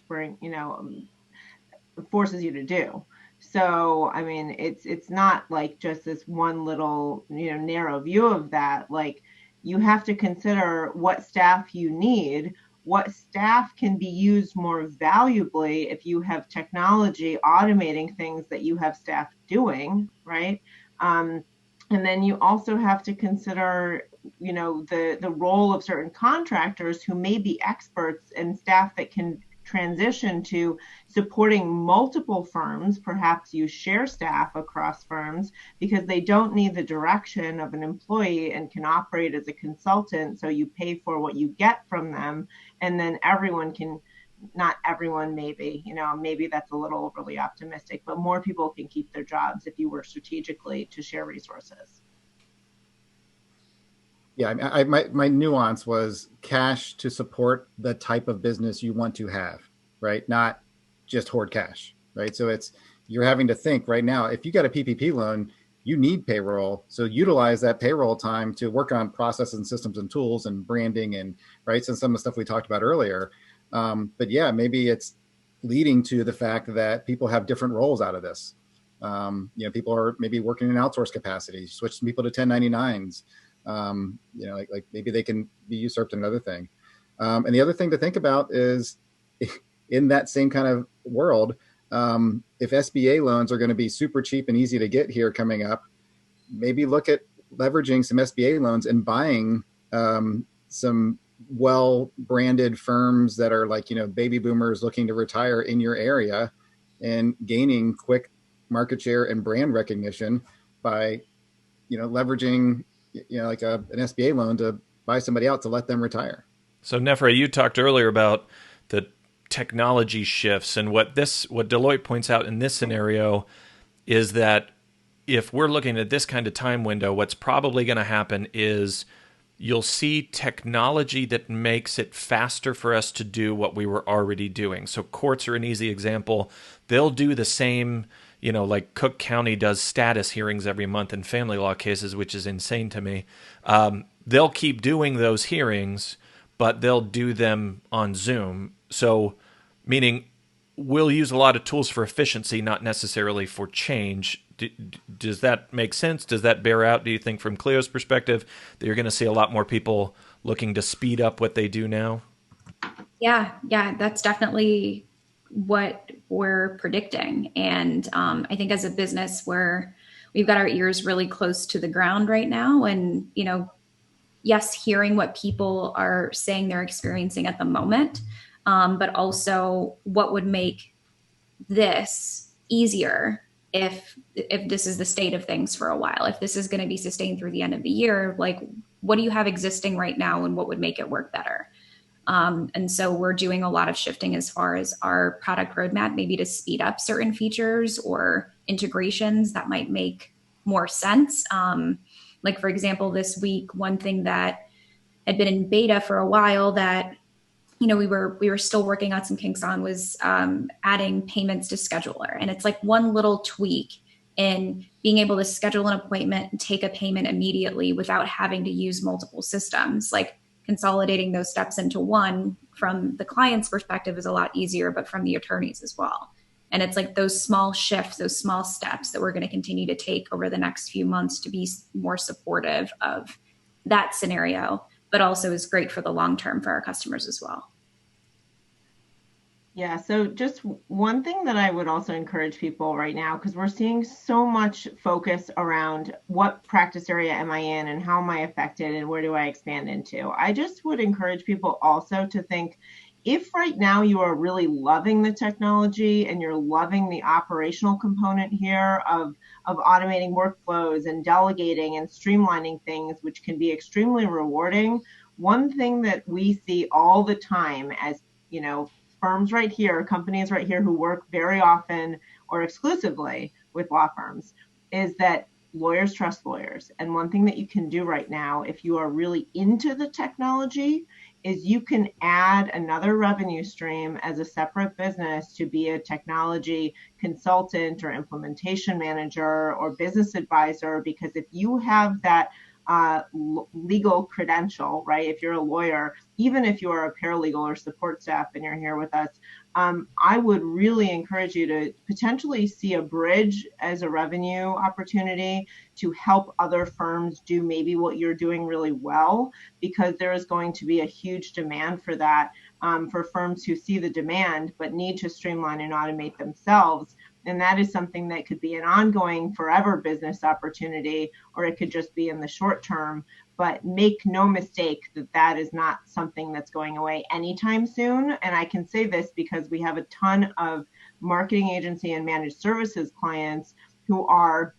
forces you to do. So, I mean, it's not like just this one little, narrow view of that. Like, you have to consider what staff you need, what staff can be used more valuably if you have technology automating things that you have staff doing, right? And then you also have to consider, the role of certain contractors who may be experts and staff that can transition to supporting multiple firms. Perhaps you share staff across firms because they don't need the direction of an employee and can operate as a consultant. So you pay for what you get from them, and then not everyone maybe, maybe that's a little overly optimistic, but more people can keep their jobs if you work strategically to share resources. Yeah, my nuance was cash to support the type of business you want to have, right? Not just hoard cash, right? So you're having to think right now, if you got a PPP loan, you need payroll. So utilize that payroll time to work on processes and systems and tools and branding and, right? So some of the stuff we talked about earlier. But yeah, maybe it's leading to the fact that people have different roles out of this. People are maybe working in outsourced capacity, switch some people to 1099s. Like maybe they can be usurped in another thing. And the other thing to think about is in that same kind of world, if SBA loans are going to be super cheap and easy to get here coming up, maybe look at leveraging some SBA loans and buying some well branded firms that are like, baby boomers looking to retire in your area and gaining quick market share and brand recognition by, leveraging, like an SBA loan to buy somebody out to let them retire. So Nefra, you talked earlier about the technology shifts, and what Deloitte points out in this scenario is that if we're looking at this kind of time window, what's probably going to happen is you'll see technology that makes it faster for us to do what we were already doing. So courts are an easy example. They'll do the same, like Cook County does status hearings every month in family law cases, which is insane to me. They'll keep doing those hearings, but they'll do them on Zoom. So meaning we'll use a lot of tools for efficiency, not necessarily for change. Does that make sense? Does that bear out, do you think, from Clio's perspective, that you're going to see a lot more people looking to speed up what they do now? Yeah, that's definitely what we're predicting. And I think as a business, we've got our ears really close to the ground right now. And, yes, hearing what people are saying they're experiencing at the moment, but also what would make this easier if this is the state of things for a while, if this is going to be sustained through the end of the year. Like, what do you have existing right now and what would make it work better? And so we're doing a lot of shifting as far as our product roadmap, maybe to speed up certain features or integrations that might make more sense. Like, for example, this week, one thing that had been in beta for a while that we were still working on some kinks on was adding payments to scheduler. And it's like one little tweak in being able to schedule an appointment and take a payment immediately without having to use multiple systems. Like, consolidating those steps into one from the client's perspective is a lot easier, but from the attorneys as well. And it's like those small shifts, those small steps that we're going to continue to take over the next few months to be more supportive of that scenario, but also is great for the long term for our customers as well. Yeah, so just one thing that I would also encourage people right now, because we're seeing so much focus around what practice area am I in and how am I affected and where do I expand into. I just would encourage people also to think, if right now you are really loving the technology and you're loving the operational component here of automating workflows and delegating and streamlining things, which can be extremely rewarding, one thing that we see all the time as, firms right here, companies right here who work very often or exclusively with law firms, is that lawyers trust lawyers. And one thing that you can do right now, if you are really into the technology, is you can add another revenue stream as a separate business to be a technology consultant or implementation manager or business advisor. Because if you have that legal credential, right? If you're a lawyer, even if you are a paralegal or support staff and you're here with us, I would really encourage you to potentially see a bridge as a revenue opportunity to help other firms do maybe what you're doing really well, because there is going to be a huge demand for that for firms who see the demand but need to streamline and automate themselves. And that is something that could be an ongoing forever business opportunity, or it could just be in the short term. But make no mistake that that is not something that's going away anytime soon. And I can say this because we have a ton of marketing agency and managed services clients who are,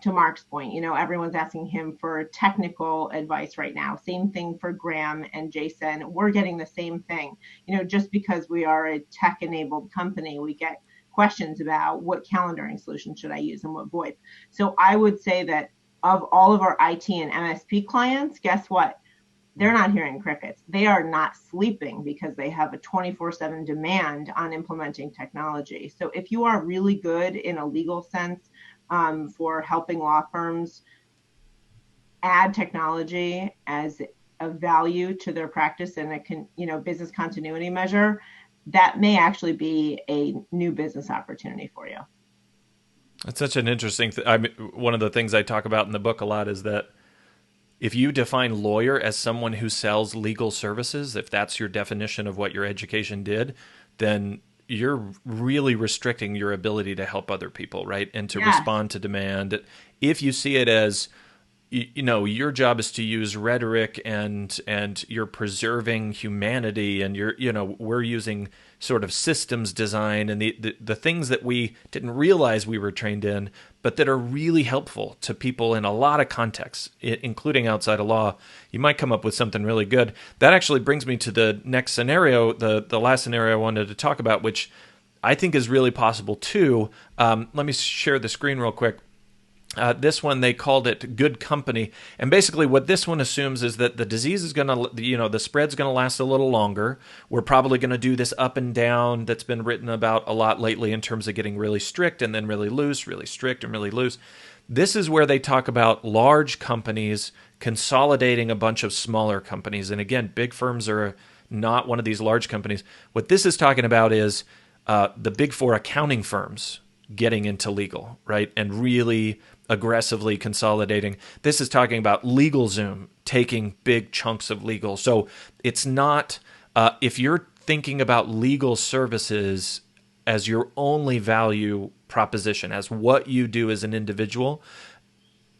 to Mark's point, everyone's asking him for technical advice right now. Same thing for Graham and Jason. We're getting the same thing. Just because we are a tech-enabled company, we get questions about what calendaring solution should I use and what VoIP. So I would say that of all of our IT and MSP clients, guess what? They're not hearing crickets. They are not sleeping because they have a 24/7 demand on implementing technology. So if you are really good in a legal sense for helping law firms add technology as a value to their practice and a business continuity measure, that may actually be a new business opportunity for you. That's such an interesting one of the things I talk about in the book a lot is that if you define lawyer as someone who sells legal services, if that's your definition of what your education did, then you're really restricting your ability to help other people, right? And to respond to demand. If you see it as, your job is to use rhetoric and you're preserving humanity, and we're using sort of systems design and the things that we didn't realize we were trained in, but that are really helpful to people in a lot of contexts, including outside of law. You might come up with something really good. That actually brings me to the next scenario, the last scenario I wanted to talk about, which I think is really possible too. Let me share the screen real quick. This one, they called it good company. And basically what this one assumes is that the disease is going to, the spread's going to last a little longer. We're probably going to do this up and down that's been written about a lot lately in terms of getting really strict and then really loose, really strict and really loose. This is where they talk about large companies consolidating a bunch of smaller companies. And again, big firms are not one of these large companies. What this is talking about is the big four accounting firms getting into legal, right? And really aggressively consolidating. This is talking about LegalZoom taking big chunks of legal. So it's not, if you're thinking about legal services as your only value proposition, as what you do as an individual,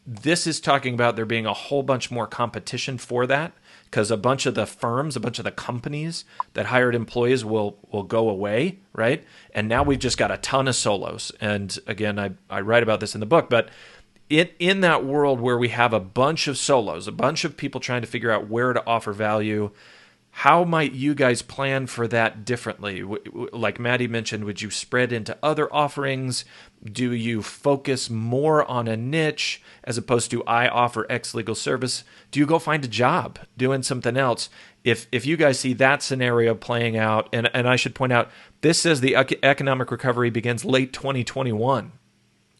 this is talking about there being a whole bunch more competition for that, because a bunch of the firms, a bunch of the companies that hired employees will go away, right? And now we've just got a ton of solos. And again, I write about this in the book, but in that world where we have a bunch of solos, a bunch of people trying to figure out where to offer value, how might you guys plan for that differently? Like Maddie mentioned, would you spread into other offerings? Do you focus more on a niche as opposed to I offer X legal service? Do you go find a job doing something else? If you guys see that scenario playing out, and I should point out, this says the economic recovery begins late 2021.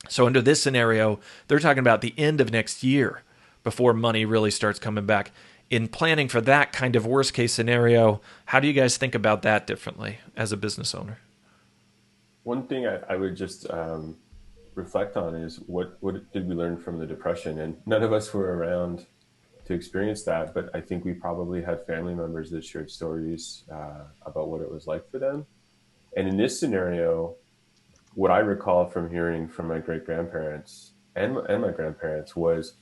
So under this scenario, they're talking about the end of next year before money really starts coming back. In planning for that kind of worst case scenario, how do you guys think about that differently as a business owner? One thing I would just reflect on is what did we learn from the Depression? And none of us were around to experience that, but I think we probably had family members that shared stories about what it was like for them. And in this scenario, what I recall from hearing from my great-grandparents and my grandparents was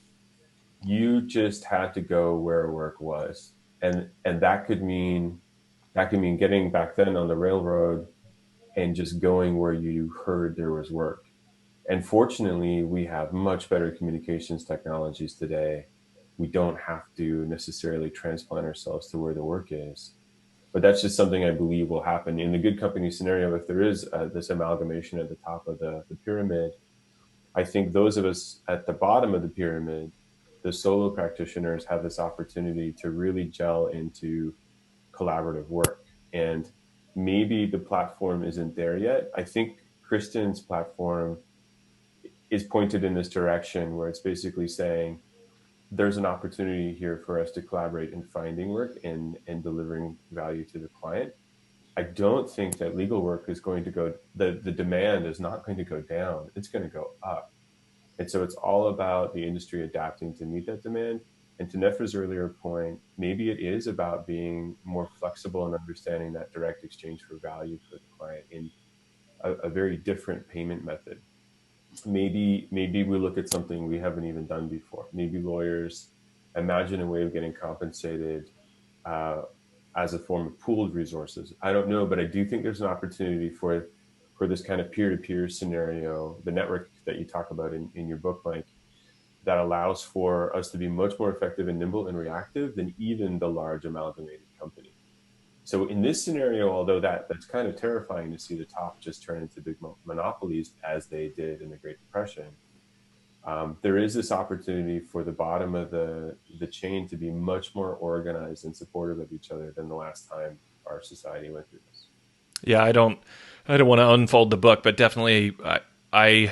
you just had to go where work was. And that could mean getting back then on the railroad and just going where you heard there was work. And fortunately, we have much better communications technologies today. We don't have to necessarily transplant ourselves to where the work is. But that's just something I believe will happen. In the good company scenario, if there is this amalgamation at the top of the pyramid, I think those of us at the bottom of the pyramid, the solo practitioners, have this opportunity to really gel into collaborative work. And maybe the platform isn't there yet. I think Kristen's platform is pointed in this direction where it's basically saying, there's an opportunity here for us to collaborate in finding work and delivering value to the client. I don't think that legal work is going to go, the demand is not going to go down. It's going to go up. And so it's all about the industry adapting to meet that demand. And to Nefra's earlier point, maybe it is about being more flexible and understanding that direct exchange for value for the client in a very different payment method. Maybe we look at something we haven't even done before. Maybe lawyers imagine a way of getting compensated as a form of pooled resources. I don't know, but I do think there's an opportunity for this kind of peer-to-peer scenario, the network that you talk about in your book, Mike, that allows for us to be much more effective and nimble and reactive than even the large amalgamated company. So in this scenario, although that's kind of terrifying to see the top just turn into big monopolies as they did in the Great Depression, there is this opportunity for the bottom of the chain to be much more organized and supportive of each other than the last time our society went through this. Yeah, I don't want to unfold the book, but definitely I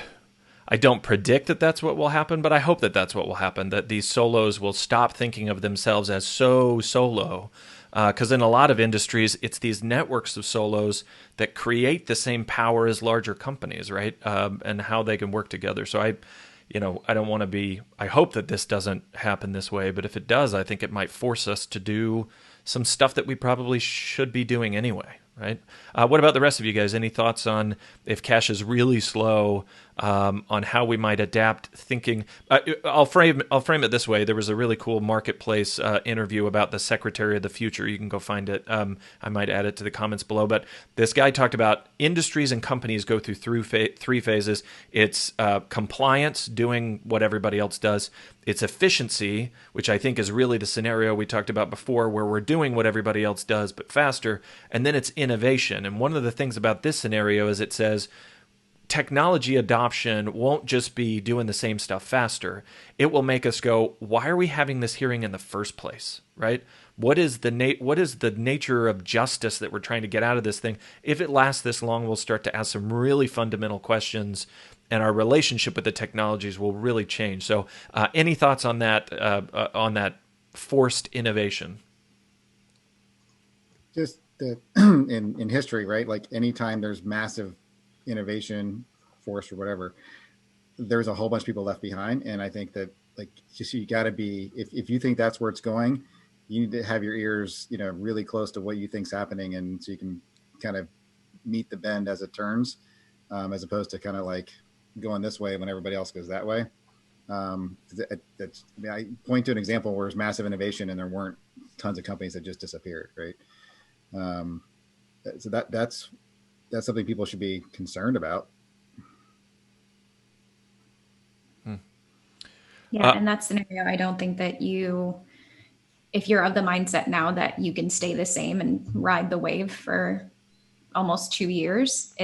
don't predict that that's what will happen, but I hope that that's what will happen, that these solos will stop thinking of themselves as so solo. Because in a lot of industries, it's these networks of solos that create the same power as larger companies, right? And how they can work together. So I don't want to be, I hope that this doesn't happen this way, but if it does, I think it might force us to do some stuff that we probably should be doing anyway. right? What about the rest of you guys? Any thoughts on if cash is really slow, on how we might adapt thinking? I'll frame it this way. There was a really cool Marketplace interview about the Secretary of the Future. You can go find it. I might add it to the comments below. But this guy talked about industries and companies go through three phases. It's compliance, doing what everybody else does. It's efficiency, which I think is really the scenario we talked about before, where we're doing what everybody else does, but faster. And then it's innovation. And one of the things about this scenario is it says technology adoption won't just be doing the same stuff faster. It will make us go, why are we having this hearing in the first place, right? What is the nature of justice that we're trying to get out of this thing? If it lasts this long, we'll start to ask some really fundamental questions, and our relationship with the technologies will really change. So any thoughts on that forced innovation? Just that in history, right? Like anytime there's massive innovation, force or whatever, there's a whole bunch of people left behind. And I think that like just you got to be, if you think that's where it's going, you need to have your ears, really close to what you think's happening, and so you can kind of meet the bend as it turns, as opposed to kind of like going this way when everybody else goes that way. I point to an example where there's massive innovation and there weren't tons of companies that just disappeared, right? So that's something people should be concerned about. Yeah, in that scenario, I don't think that if you're of the mindset now that you can stay the same and ride the wave for almost 2 years,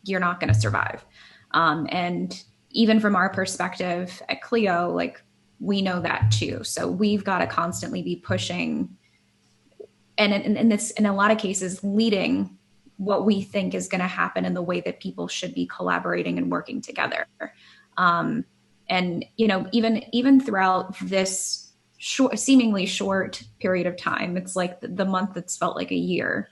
you're not going to survive. And even from our perspective at Clio, like we know that too. So we've got to constantly be pushing, and in a lot of cases, leading what we think is going to happen in the way that people should be collaborating and working together. And even throughout this seemingly short period of time, it's like the month that's felt like a year.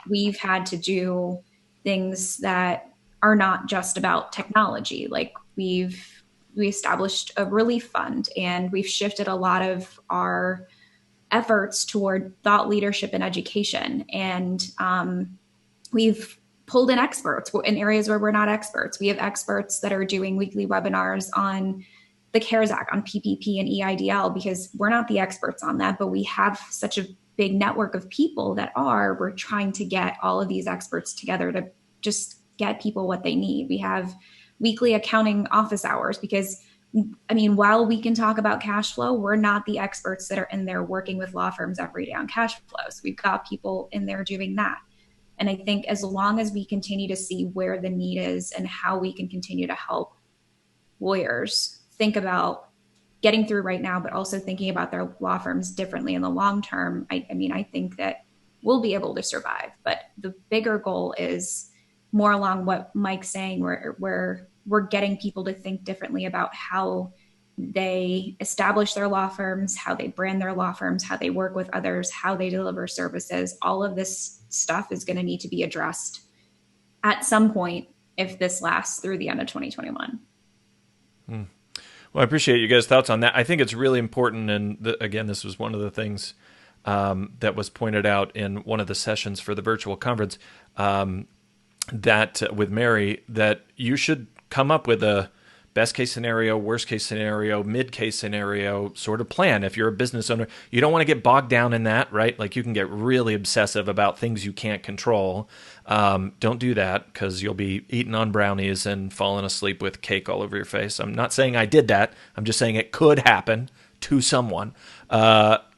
We've had to do things that are not just about technology. Like we established a relief fund, and we've shifted a lot of our efforts toward thought leadership and education. And we've pulled in experts in areas where we're not experts. We have experts that are doing weekly webinars on the CARES Act, on PPP and EIDL, because we're not the experts on that, but we have such a big network of people that we're trying to get all of these experts together to just get people what they need. We have weekly accounting office hours because, while we can talk about cash flow, we're not the experts that are in there working with law firms every day on cash flows. We've got people in there doing that. And I think as long as we continue to see where the need is and how we can continue to help lawyers think about getting through right now, but also thinking about their law firms differently in the long term, I think that we'll be able to survive. But the bigger goal is more along what Mike's saying, where we're getting people to think differently about how they establish their law firms, how they brand their law firms, how they work with others, how they deliver services. All of this stuff is going to need to be addressed at some point if this lasts through the end of 2021. Well, I appreciate you guys' thoughts on that. I think it's really important, and again, this was one of the things that was pointed out in one of the sessions for the virtual conference, that with Mary, that you should come up with a best case scenario, worst case scenario, mid case scenario sort of plan. If you're a business owner, you don't want to get bogged down in that, right? Like you can get really obsessive about things you can't control. Don't do that, because you'll be eating on brownies and falling asleep with cake all over your face. I'm not saying I did that. I'm just saying it could happen to someone, but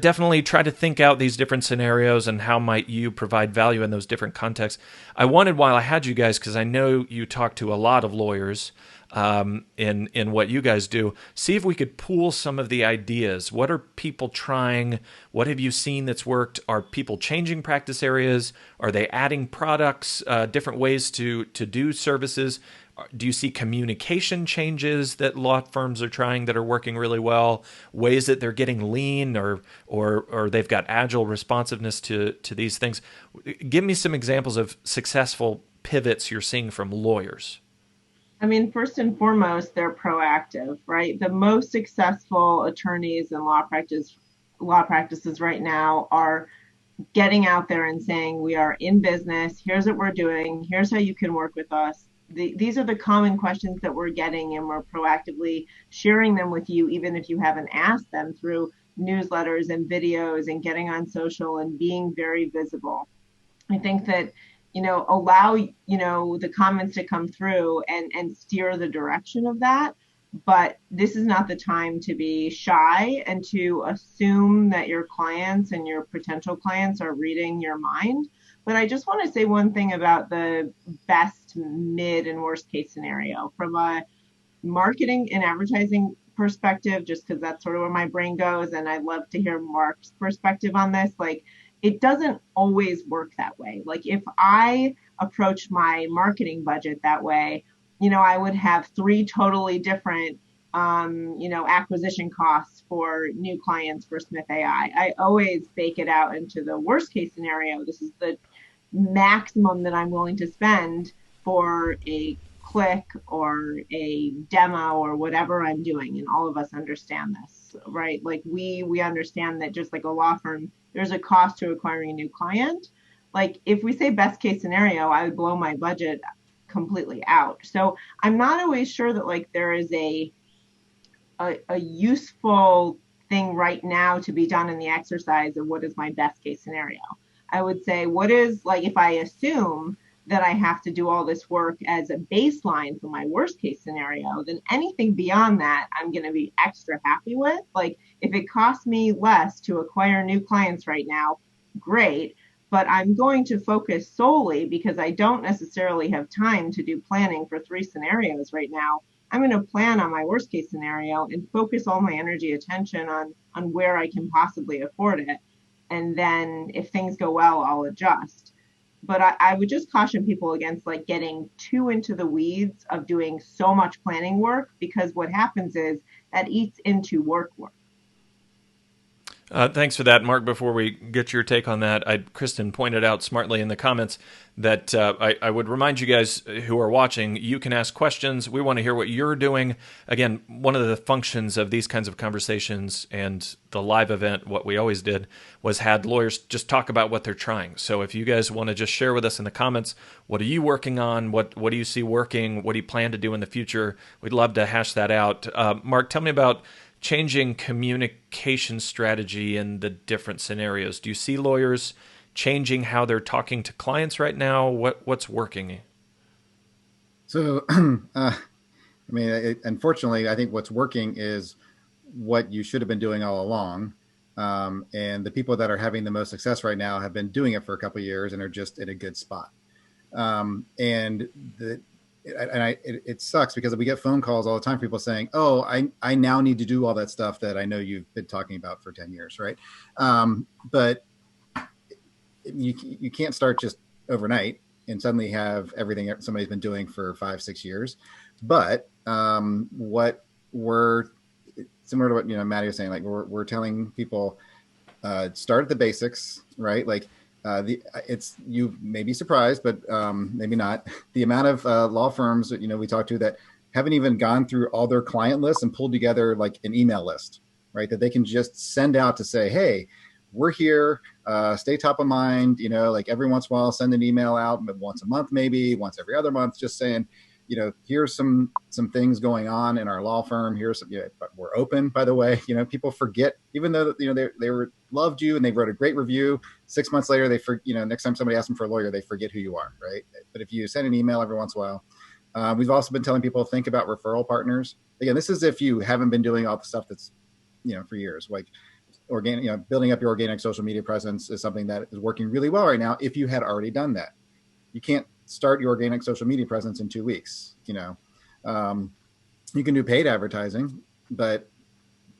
definitely try to think out these different scenarios and how might you provide value in those different contexts. I wanted, while I had you guys, because I know you talk to a lot of lawyers in what you guys do, see if we could pool some of the ideas. What are people trying? What have you seen that's worked? Are people changing practice areas? Are they adding products, different ways to do services? Do you see communication changes that law firms are trying that are working really well? Ways that they're getting lean or they've got agile responsiveness to these things? Give me some examples of successful pivots you're seeing from lawyers. First and foremost, they're proactive, right? The most successful attorneys and law practices right now are getting out there and saying, we are in business, here's what we're doing, here's how you can work with us. These are the common questions that we're getting, and we're proactively sharing them with you, even if you haven't asked them, through newsletters and videos and getting on social and being very visible. I think that, allow, the comments to come through and steer the direction of that. But this is not the time to be shy and to assume that your clients and your potential clients are reading your mind. But I just want to say one thing about the best, mid, and worst case scenario from a marketing and advertising perspective, just because that's sort of where my brain goes. And I'd love to hear Mark's perspective on this. Like, it doesn't always work that way. Like, if I approach my marketing budget that way, I would have 3 totally different, acquisition costs for new clients for Smith AI. I always bake it out into the worst case scenario. This is the maximum that I'm willing to spend for a click or a demo or whatever I'm doing. And all of us understand this, right? Like we understand that just like a law firm, there's a cost to acquiring a new client. Like if we say best case scenario, I would blow my budget completely out. So I'm not always sure that like there is a useful thing right now to be done in the exercise of what is my best case scenario. I would say, what is, like, if I assume that I have to do all this work as a baseline for my worst case scenario, then anything beyond that, I'm going to be extra happy with. Like, if it costs me less to acquire new clients right now, great. But I'm going to focus solely because I don't necessarily have time to do planning for 3 scenarios right now. I'm going to plan on my worst case scenario and focus all my energy, attention on where I can possibly afford it. And then if things go well, I'll adjust. But I would just caution people against like getting too into the weeds of doing so much planning work, because what happens is that eats into work. Thanks for that, Mark. Before we get your take on that, Kristen pointed out smartly in the comments that I would remind you guys who are watching, you can ask questions. We want to hear what you're doing. Again, one of the functions of these kinds of conversations and the live event, what we always did, was had lawyers just talk about what they're trying. So if you guys want to just share with us in the comments, what are you working on? What do you see working? What do you plan to do in the future? We'd love to hash that out. Mark, tell me about changing communication strategy in the different scenarios. Do you see lawyers changing how they're talking to clients right now? What's working? So, unfortunately, I think what's working is what you should have been doing all along. And the people that are having the most success right now have been doing it for a couple of years and are just in a good spot. It sucks because we get phone calls all the time, people saying, oh, I now need to do all that stuff that I know you've been talking about for 10 years. Right. But you can't start just overnight and suddenly have everything somebody's been doing for 5-6 years. But what we're similar to what, Maddie was saying, like we're telling people, start at the basics, right? Like, you may be surprised, but maybe not. The amount of law firms that we talk to that haven't even gone through all their client lists and pulled together like an email list, right? That they can just send out to say, hey, we're here, stay top of mind. Like every once in a while, send an email out, once a month, maybe once every other month, just saying, here's some things going on in our law firm. Here's some, but we're open, by the way. People forget, even though they loved you and they wrote a great review. 6 months later, next time somebody asks them for a lawyer, they forget who you are, right? But if you send an email every once in a while, we've also been telling people, think about referral partners. Again, this is if you haven't been doing all the stuff that's for years, like organic, building up your organic social media presence is something that is working really well right now. If you had already done that, you can't start your organic social media presence in 2 weeks. You can do paid advertising, but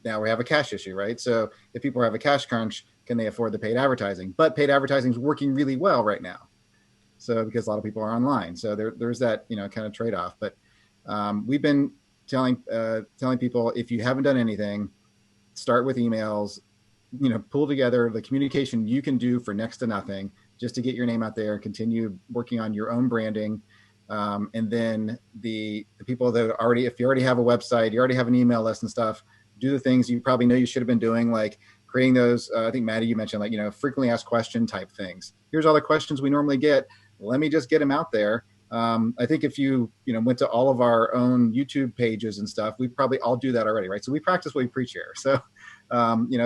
now we have a cash issue, right? So if people have a cash crunch, can they afford the paid advertising? But paid advertising is working really well right now. So because a lot of people are online, so there's that kind of trade-off. But we've been telling people, if you haven't done anything, start with emails. Pull together the communication you can do for next to nothing, just to get your name out there, continue working on your own branding. And then the people that if you already have a website, you already have an email list and stuff, do the things you probably know you should have been doing, like creating those, I think Maddie, you mentioned like, frequently asked question type things. Here's all the questions we normally get. Let me just get them out there. I think if you went to all of our own YouTube pages and stuff, we probably all do that already, right? So we practice what we preach here. So,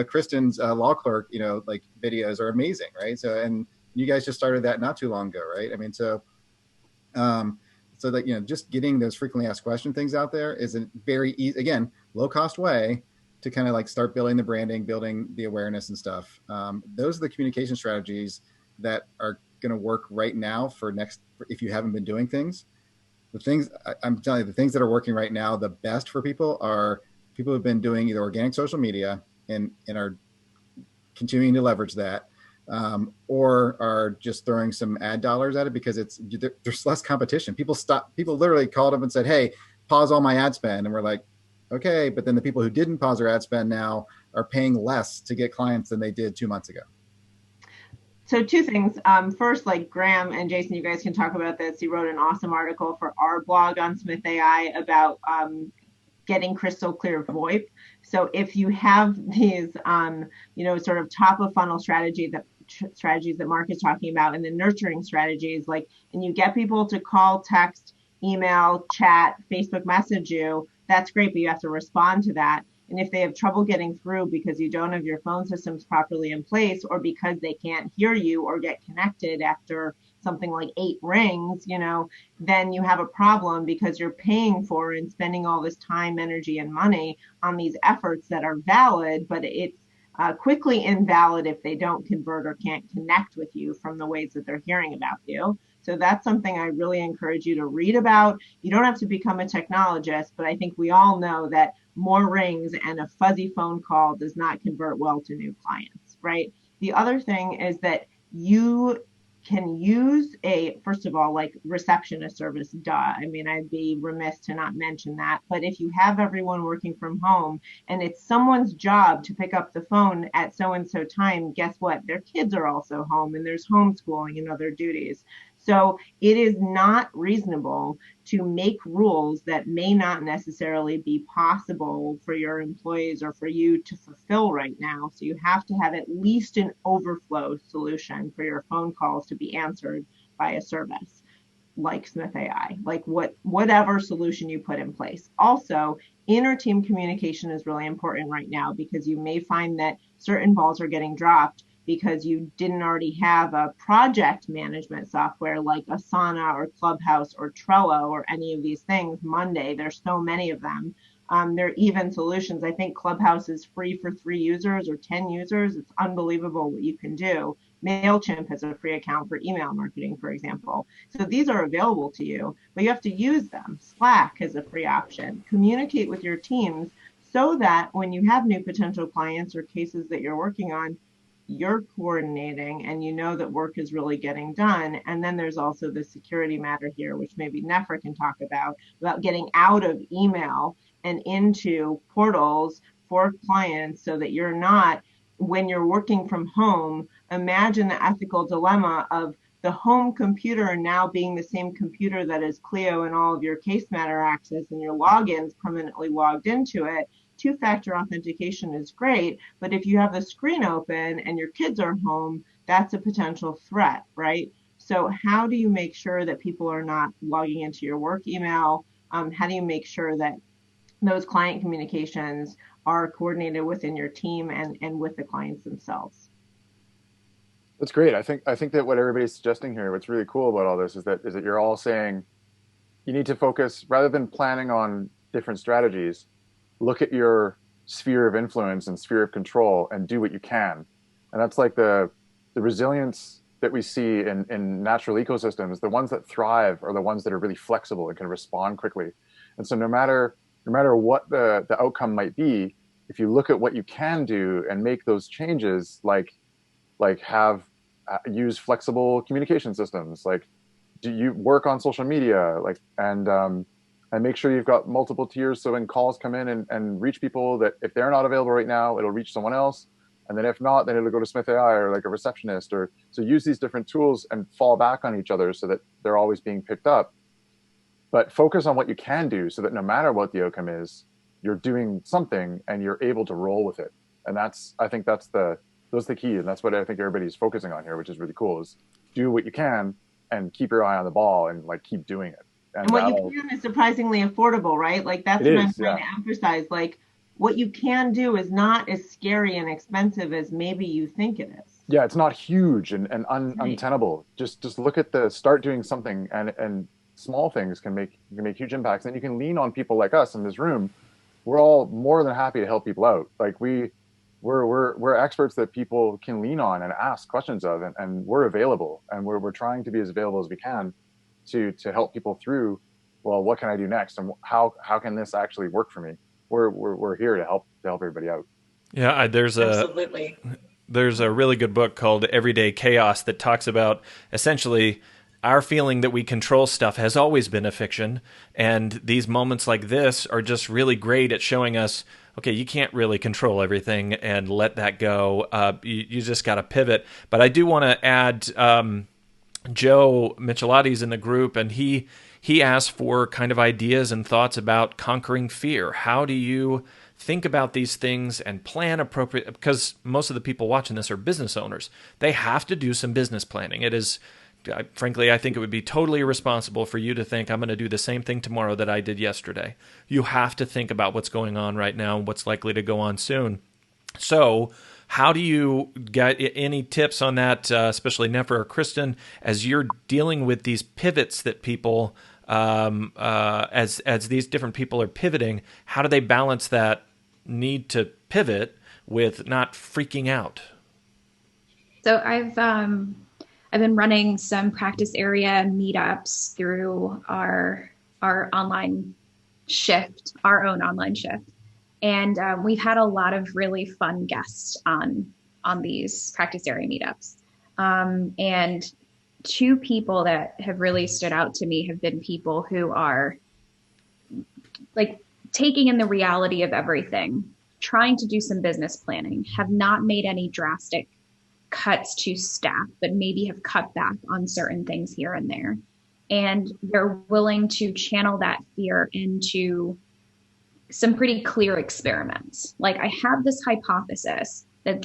Kristen's law clerk, like videos are amazing, right? So, and you guys just started that not too long ago, right? I mean, so that, just getting those frequently asked question things out there is a very easy, again, low cost way to kind of like start building the branding, building the awareness and stuff. Those are the communication strategies that are going to work right now if you haven't been doing things. The things I'm telling you, the things that are working right now, the best for people are people who've been doing either organic social media and are continuing to leverage that, or are just throwing some ad dollars at it because there's less competition. People literally called up and said, hey, pause all my ad spend. And we're like, okay. But then the people who didn't pause their ad spend now are paying less to get clients than they did 2 months ago. So two things. First, like Graham and Jason, you guys can talk about this. He wrote an awesome article for our blog on Smith AI about getting crystal clear VoIP. So if you have these, sort of top of funnel strategies that Mark is talking about, and the nurturing strategies, and you get people to call, text, email, chat, Facebook message you, that's great, but you have to respond to that. And if they have trouble getting through because you don't have your phone systems properly in place, or because they can't hear you or get connected after something like 8 rings, then you have a problem because you're paying for and spending all this time, energy, and money on these efforts that are valid, but it's quickly invalid if they don't convert or can't connect with you from the ways that they're hearing about you. So that's something I really encourage you to read about. You don't have to become a technologist, but I think we all know that more rings and a fuzzy phone call does not convert well to new clients, right? The other thing is that you can use first of all, like receptionist service, duh. I mean, I'd be remiss to not mention that. But if you have everyone working from home and it's someone's job to pick up the phone at so-and-so time, guess what? Their kids are also home and there's homeschooling and other duties. So it is not reasonable to make rules that may not necessarily be possible for your employees or for you to fulfill right now. So you have to have at least an overflow solution for your phone calls to be answered by a service like Smith AI, like whatever solution you put in place. Also, inter-team communication is really important right now because you may find that certain balls are getting dropped because you didn't already have a project management software like Asana or Clubhouse or Trello or any of these things. Monday, there's so many of them. There are even solutions. I think Clubhouse is free for 3 users or 10 users. It's unbelievable what you can do. MailChimp has a free account for email marketing, for example. So these are available to you, but you have to use them. Slack has a free option. Communicate with your teams so that when you have new potential clients or cases that you're working on, you're coordinating and you know that work is really getting done. And then there's also the security matter here, which maybe Nefra can talk about getting out of email and into portals for clients so that you're not, when you're working from home, imagine the ethical dilemma of the home computer now being the same computer that is Clio and all of your case matter access and your logins permanently logged into it. 2-factor authentication is great, but if you have the screen open and your kids are home, that's a potential threat, right? So how do you make sure that people are not logging into your work email? How do you make sure that those client communications are coordinated within your team and with the clients themselves? That's great. I think that what everybody's suggesting here, what's really cool about all this is that you're all saying you need to focus, rather than planning on different strategies, look at your sphere of influence and sphere of control and do what you can. And that's like the resilience that we see in natural ecosystems. The ones that thrive are the ones that are really flexible and can respond quickly. And so no matter what the outcome might be, if you look at what you can do and make those changes, like use flexible communication systems, like do you work on social media, and make sure you've got multiple tiers. So when calls come in and reach people, that if they're not available right now, it'll reach someone else. And then if not, then it'll go to Smith AI or like a receptionist, so use these different tools and fall back on each other so that they're always being picked up. But focus on what you can do so that no matter what the outcome is, you're doing something and you're able to roll with it. And I think that's the key. And that's what I think everybody's focusing on here, which is really cool, is do what you can and keep your eye on the ball and like keep doing it. And what you can is surprisingly affordable, right? Like that's what I'm trying to emphasize. Like what you can do is not as scary and expensive as maybe you think it is. Yeah, it's not huge and untenable. Just look at start doing something, and small things can make huge impacts. And you can lean on people like us in this room. We're all more than happy to help people out. Like we're experts that people can lean on and ask questions of, and we're available, and we're trying to be as available as we can to help people through, well, what can I do next, and how can this actually work for me? We're here to help everybody out. Yeah, there's a really good book called Everyday Chaos that talks about essentially our feeling that we control stuff has always been a fiction, and these moments like this are just really great at showing us, okay, you can't really control everything, and let that go. You just got to pivot. But I do want to add, Joe Michelotti's in the group, and he asked for kind of ideas and thoughts about conquering fear. How do you think about these things and plan appropriate? Because most of the people watching this are business owners. They have to do some business planning. It is, frankly, I think it would be totally irresponsible for you to think, I'm going to do the same thing tomorrow that I did yesterday. You have to think about what's going on right now and what's likely to go on soon. So how do you get any tips on that, especially Nefer or Kristen, as you're dealing with these pivots that people, as these different people are pivoting, how do they balance that need to pivot with not freaking out? So I've been running some practice area meetups through our online shift, our own online shift. And we've had a lot of really fun guests on these practice area meetups. And two people that have really stood out to me have been people who are like taking in the reality of everything, trying to do some business planning, have not made any drastic cuts to staff, but maybe have cut back on certain things here and there. And they're willing to channel that fear into some pretty clear experiments. Like, I have this hypothesis that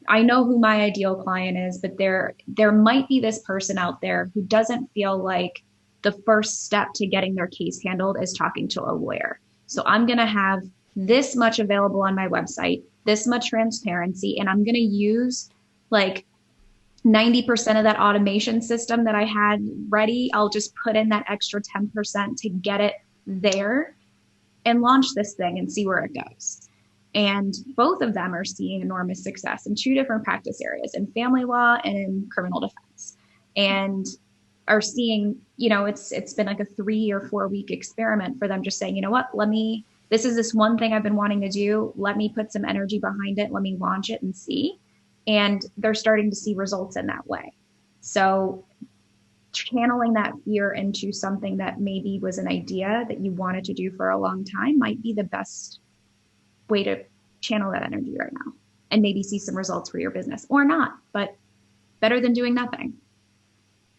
I know who my ideal client is, but there might be this person out there who doesn't feel like the first step to getting their case handled is talking to a lawyer. So I'm going to have this much available on my website, this much transparency, and I'm going to use like 90% of that automation system that I had ready. I'll just put in that extra 10% to get it there and launch this thing and see where it goes. And both of them are seeing enormous success in two different practice areas, in family law and in criminal defense, and are seeing, it's been like a 3 or 4 week experiment for them, just saying, you know what, this is this one thing I've been wanting to do. Let me put some energy behind it. Let me launch it and see. And they're starting to see results in that way. So channeling that fear into something that maybe was an idea that you wanted to do for a long time might be the best way to channel that energy right now, and maybe see some results for your business, or not, but better than doing nothing.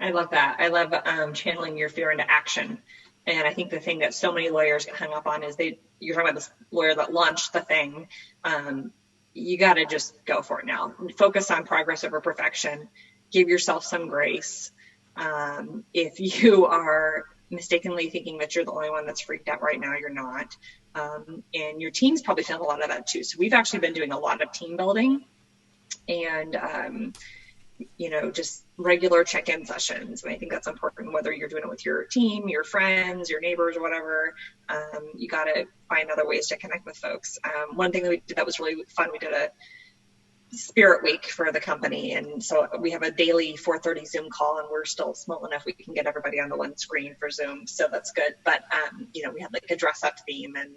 I love that. I love channeling your fear into action. And I think the thing that so many lawyers get hung up on is you're talking about this lawyer that launched the thing. You got to just go for it now. Focus on progress over perfection. Give yourself some grace. If you are mistakenly thinking that you're the only one that's freaked out right now, you're not. And your team's probably feeling a lot of that too. So we've actually been doing a lot of team building and, just regular check-in sessions. And I think that's important, whether you're doing it with your team, your friends, your neighbors, or whatever. You got to find other ways to connect with folks. One thing that we did that was really fun, we did a Spirit Week for the company. And so we have a daily 4:30 Zoom call, and we're still small enough we can get everybody on the one screen for Zoom. So that's good. But, we had like a dress up theme and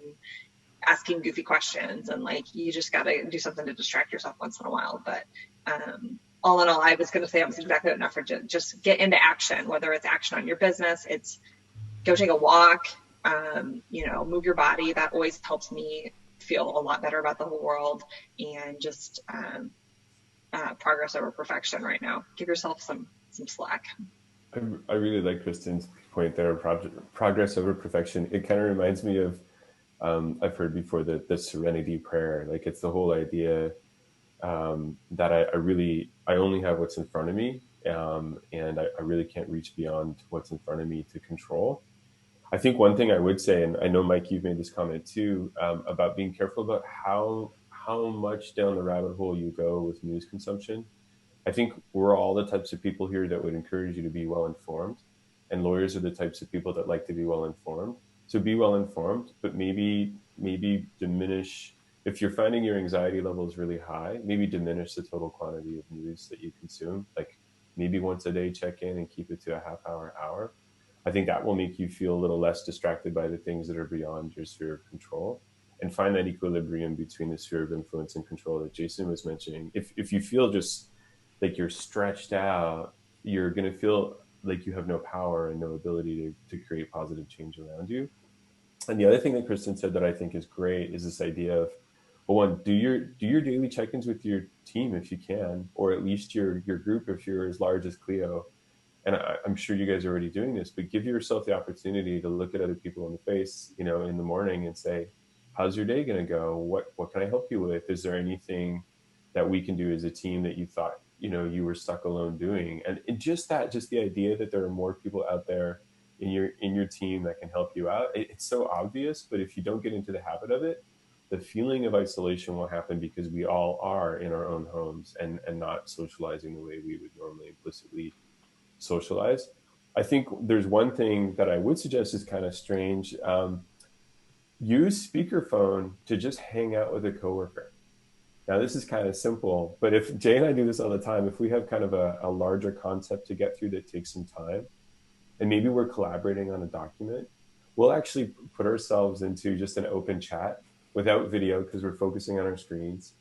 asking goofy questions, and like, you just got to do something to distract yourself once in a while. But all in all, I was going to say, I was exactly what Nefer did. Just get into action, whether it's action on your business, it's go take a walk, move your body. That always helps me feel a lot better about the whole world, and just progress over perfection right now. Give yourself some slack. I really like Kristen's point there, progress over perfection. It kind of reminds me of I've heard before the serenity prayer. Like, it's the whole idea that I only have what's in front of me, and I really can't reach beyond what's in front of me to control. I think one thing I would say, and I know, Mike, you've made this comment too, about being careful about how much down the rabbit hole you go with news consumption. I think we're all the types of people here that would encourage you to be well informed, and lawyers are the types of people that like to be well informed. So be well informed, but maybe diminish, if you're finding your anxiety level is really high, maybe diminish the total quantity of news that you consume. Like, maybe once a day check in and keep it to a half hour. I think that will make you feel a little less distracted by the things that are beyond your sphere of control, and find that equilibrium between the sphere of influence and control that Jason was mentioning. If you feel just like you're stretched out, you're going to feel like you have no power and no ability to create positive change around you. And the other thing that Kristen said that I think is great is this idea of, well, one, do your daily check-ins with your team if you can, or at least your group if you're as large as Clio. And I'm sure you guys are already doing this, but give yourself the opportunity to look at other people in the face, in the morning, and say, how's your day going to go? What can I help you with? Is there anything that we can do as a team that you thought, you were stuck alone doing? And just the idea that there are more people out there in your team that can help you out. It's so obvious, but if you don't get into the habit of it, the feeling of isolation will happen, because we all are in our own homes and not socializing the way we would normally implicitly socialize. I think there's one thing that I would suggest is kind of strange. Use speakerphone to just hang out with a coworker. Now, this is kind of simple, but if Jay and I do this all the time, if we have kind of a larger concept to get through that takes some time, and maybe we're collaborating on a document, we'll actually put ourselves into just an open chat without video, because we're focusing on our screens.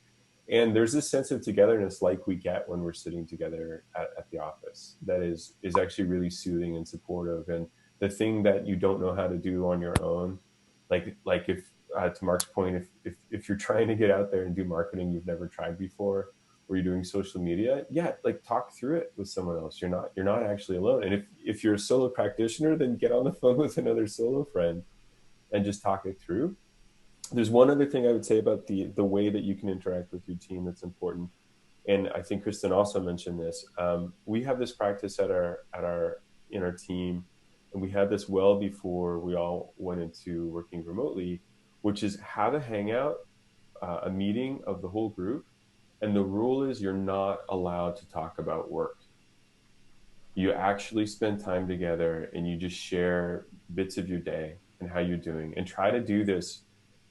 And there's this sense of togetherness like we get when we're sitting together at the office that is actually really soothing and supportive. And the thing that you don't know how to do on your own, like if to Mark's point, if you're trying to get out there and do marketing you've never tried before, or you're doing social media, like, talk through it with someone else. You're not actually alone. And if you're a solo practitioner, then get on the phone with another solo friend and just talk it through. There's one other thing I would say about the way that you can interact with your team that's important, and I think Kristen also mentioned this. We have this practice in our team, and we had this well before we all went into working remotely, which is have a hangout, a meeting of the whole group, and the rule is you're not allowed to talk about work. You actually spend time together and you just share bits of your day and how you're doing, and try to do this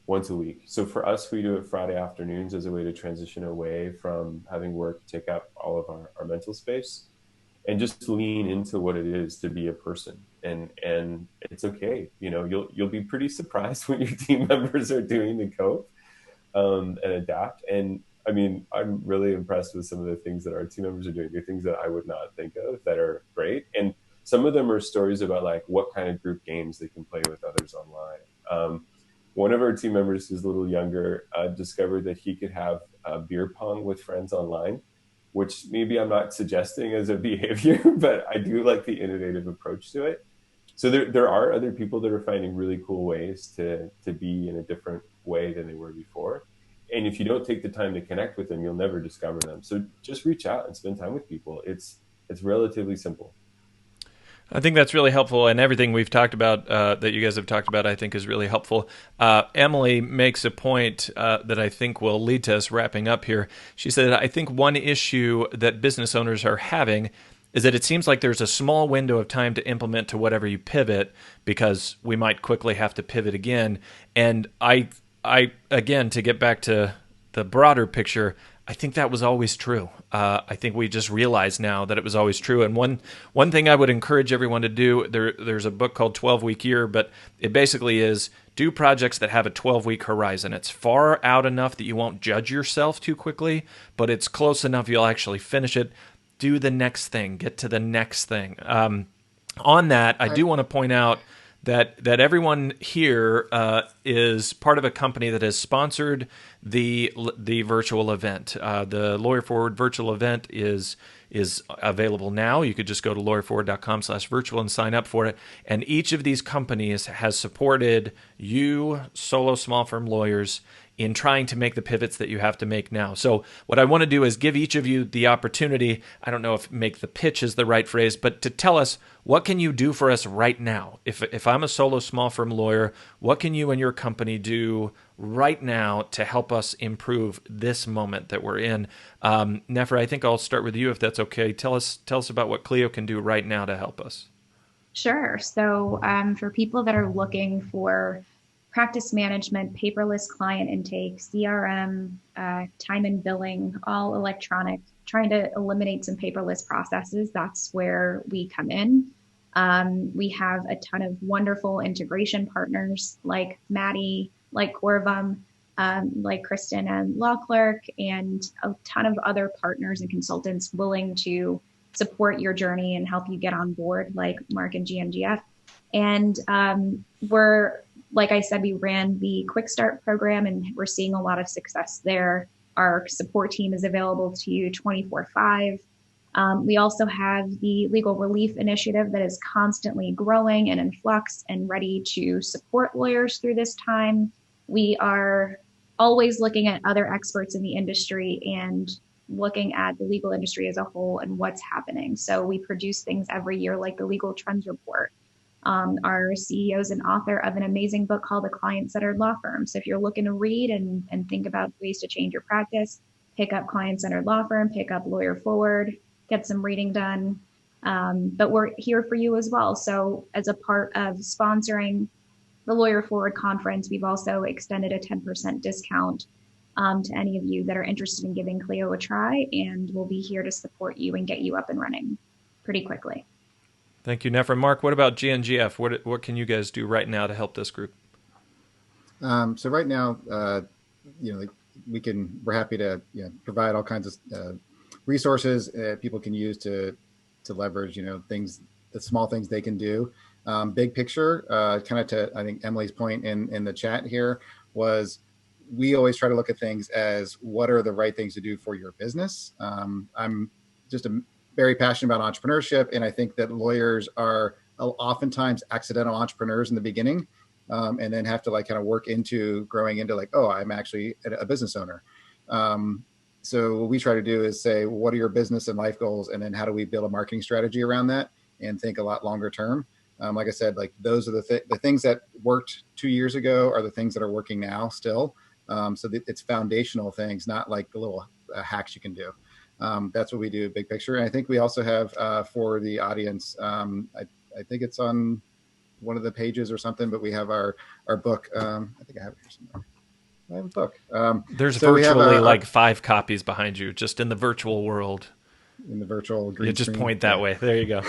once a week. So for us, we do it Friday afternoons as a way to transition away from having work take up all of our mental space, and just lean into what it is to be a person. And it's okay. You'll be pretty surprised when your team members are doing the cope and adapt. And I mean, I'm really impressed with some of the things that our team members are doing. They're things that I would not think of that are great. And some of them are stories about like what kind of group games they can play with others online. One of our team members, who's a little younger, discovered that he could have beer pong with friends online, which maybe I'm not suggesting as a behavior, but I do like the innovative approach to it. So there are other people that are finding really cool ways to be in a different way than they were before. And if you don't take the time to connect with them, you'll never discover them. So just reach out and spend time with people. It's relatively simple. I think that's really helpful, and everything we've talked about, that you guys have talked about, I think is really helpful. Emily makes a point that I think will lead to us wrapping up here. She said, I think one issue that business owners are having is that it seems like there's a small window of time to implement to whatever you pivot, because we might quickly have to pivot again. And I again, to get back to the broader picture, I think that was always true. I think we just realize now that it was always true. And one thing I would encourage everyone to do, there's a book called 12-Week Year, but it basically is do projects that have a 12-week horizon. It's far out enough that you won't judge yourself too quickly, but it's close enough you'll actually finish it. Do the next thing. Get to the next thing. On that, I do want to point out that everyone here is part of a company that has sponsored the virtual event. The Lawyer Forward virtual event is available now. You could just go to lawyerforward.com/virtual and sign up for it. And each of these companies has supported you, solo small firm lawyers, in trying to make the pivots that you have to make now. So what I want to do is give each of you the opportunity, I don't know if make the pitch is the right phrase, but to tell us, what can you do for us right now? If I'm a solo small firm lawyer, what can you and your company do right now to help us improve this moment that we're in? Nefer, I think I'll start with you if that's okay. Tell us about what Clio can do right now to help us. Sure. So for people that are looking for practice management, paperless client intake, CRM, time and billing, all electronic, trying to eliminate some paperless processes, that's where we come in. We have a ton of wonderful integration partners like Maddie, like Corvum, like Kristen and Law Clerk, and a ton of other partners and consultants willing to support your journey and help you get on board, like Mark and GNGF. And like I said, we ran the Quick Start program and we're seeing a lot of success there. Our support team is available to you 24/5. We also have the Legal Relief Initiative that is constantly growing and in flux and ready to support lawyers through this time. We are always looking at other experts in the industry and looking at the legal industry as a whole and what's happening. So we produce things every year like the Legal Trends Report. Our CEO is an author of an amazing book called The Client-Centered Law Firm. So if you're looking to read and think about ways to change your practice, pick up Client-Centered Law Firm, pick up Lawyer Forward, get some reading done. But we're here for you as well. So as a part of sponsoring the Lawyer Forward conference, we've also extended a 10% discount to any of you that are interested in giving Clio a try, and we'll be here to support you and get you up and running pretty quickly. Thank you, Nefer. Mark, what about GNGF? What can you guys do right now to help this group? So right now, we're happy to provide all kinds of resources people can use to leverage things, the small things they can do. Big picture, kind of to I think Emily's point in the chat here was, we always try to look at things as what are the right things to do for your business. I'm just very passionate about entrepreneurship, and I think that lawyers are oftentimes accidental entrepreneurs in the beginning, and then have to kind of work into growing into I'm actually a business owner. So what we try to do is say, what are your business and life goals, and then how do we build a marketing strategy around that and think a lot longer term. Like I said, those are the things that worked 2 years ago are the things that are working now still. So it's foundational things, not like the little hacks you can do. That's what we do, big picture. And I think we also have for the audience, I think it's on one of the pages or something, but we have our book. I think I have it here somewhere. I have a book. There's virtually 5 copies behind you, just in the virtual world. In the virtual green just screen. point that way. There you go.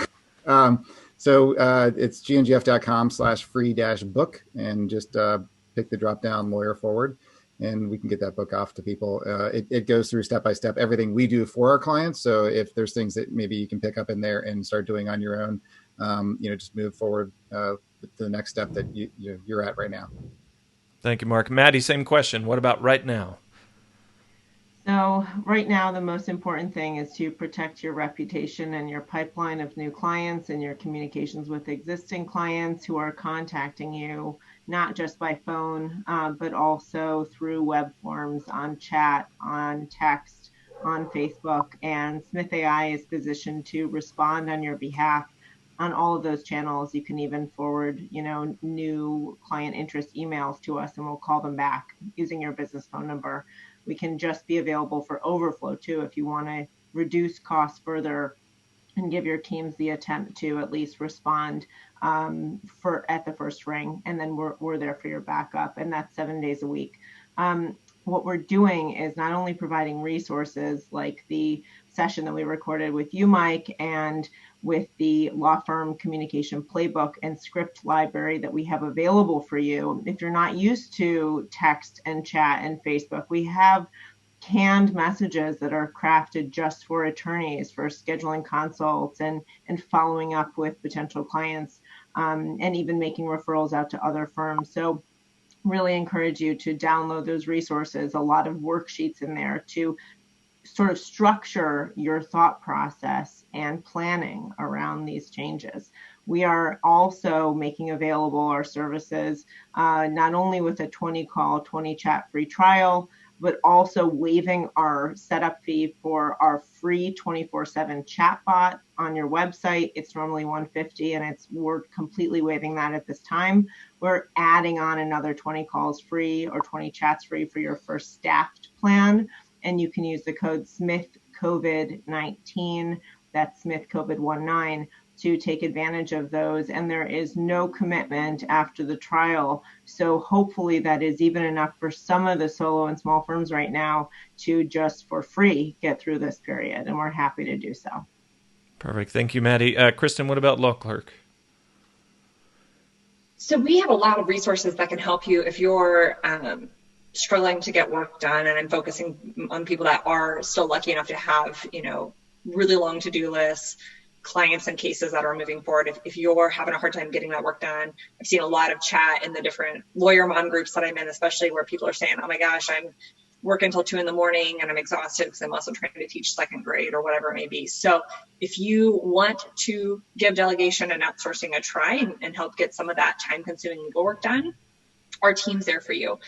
So it's gnGF.com/free-book, and just pick the drop down Lawyer Forward, and we can get that book off to people. It goes through step by step everything we do for our clients. So if there's things that maybe you can pick up in there and start doing on your own, just move forward to the next step that you're at right now. Thank you, Mark. Maddie, same question. What about right now? So right now, the most important thing is to protect your reputation and your pipeline of new clients and your communications with existing clients who are contacting you, not just by phone, but also through web forms, on chat, on text, on Facebook. And Smith AI is positioned to respond on your behalf on all of those channels. You can even forward, new client interest emails to us, and we'll call them back using your business phone number. We can just be available for overflow too, if you want to reduce costs further and give your teams the attempt to at least respond at the first ring, and then we're there for your backup, and that's 7 days a week. What we're doing is not only providing resources like the session that we recorded with you, Mike, and with the law firm communication playbook and script library that we have available for you. If you're not used to text and chat and Facebook, we have canned messages that are crafted just for attorneys for scheduling consults and following up with potential clients. and even making referrals out to other firms. So really encourage you to download those resources, a lot of worksheets in there to sort of structure your thought process and planning around these changes. We are also making available our services, not only with a 20 call, 20 chat free trial, but also waiving our setup fee for our free 24/7 chatbot on your website. It's normally $150, and we're completely waiving that at this time. We're adding on another 20 calls free or 20 chats free for your first staffed plan. And you can use the code SmithCovid19, that's SmithCovid19, to take advantage of those. And there is no commitment after the trial. So hopefully that is even enough for some of the solo and small firms right now to just for free get through this period. And we're happy to do so. Perfect. Thank you, Maddie. Kristen, what about Law Clerk? So we have a lot of resources that can help you if you're struggling to get work done, and I'm focusing on people that are still lucky enough to have, really long to-do lists, clients and cases that are moving forward. If you're having a hard time getting that work done, I've seen a lot of chat in the different lawyer mom groups that I'm in, especially where people are saying, oh my gosh, I'm working until 2 a.m. and I'm exhausted because I'm also trying to teach second grade or whatever it may be. So if you want to give delegation and outsourcing a try and help get some of that time-consuming legal work done, our team's there for you.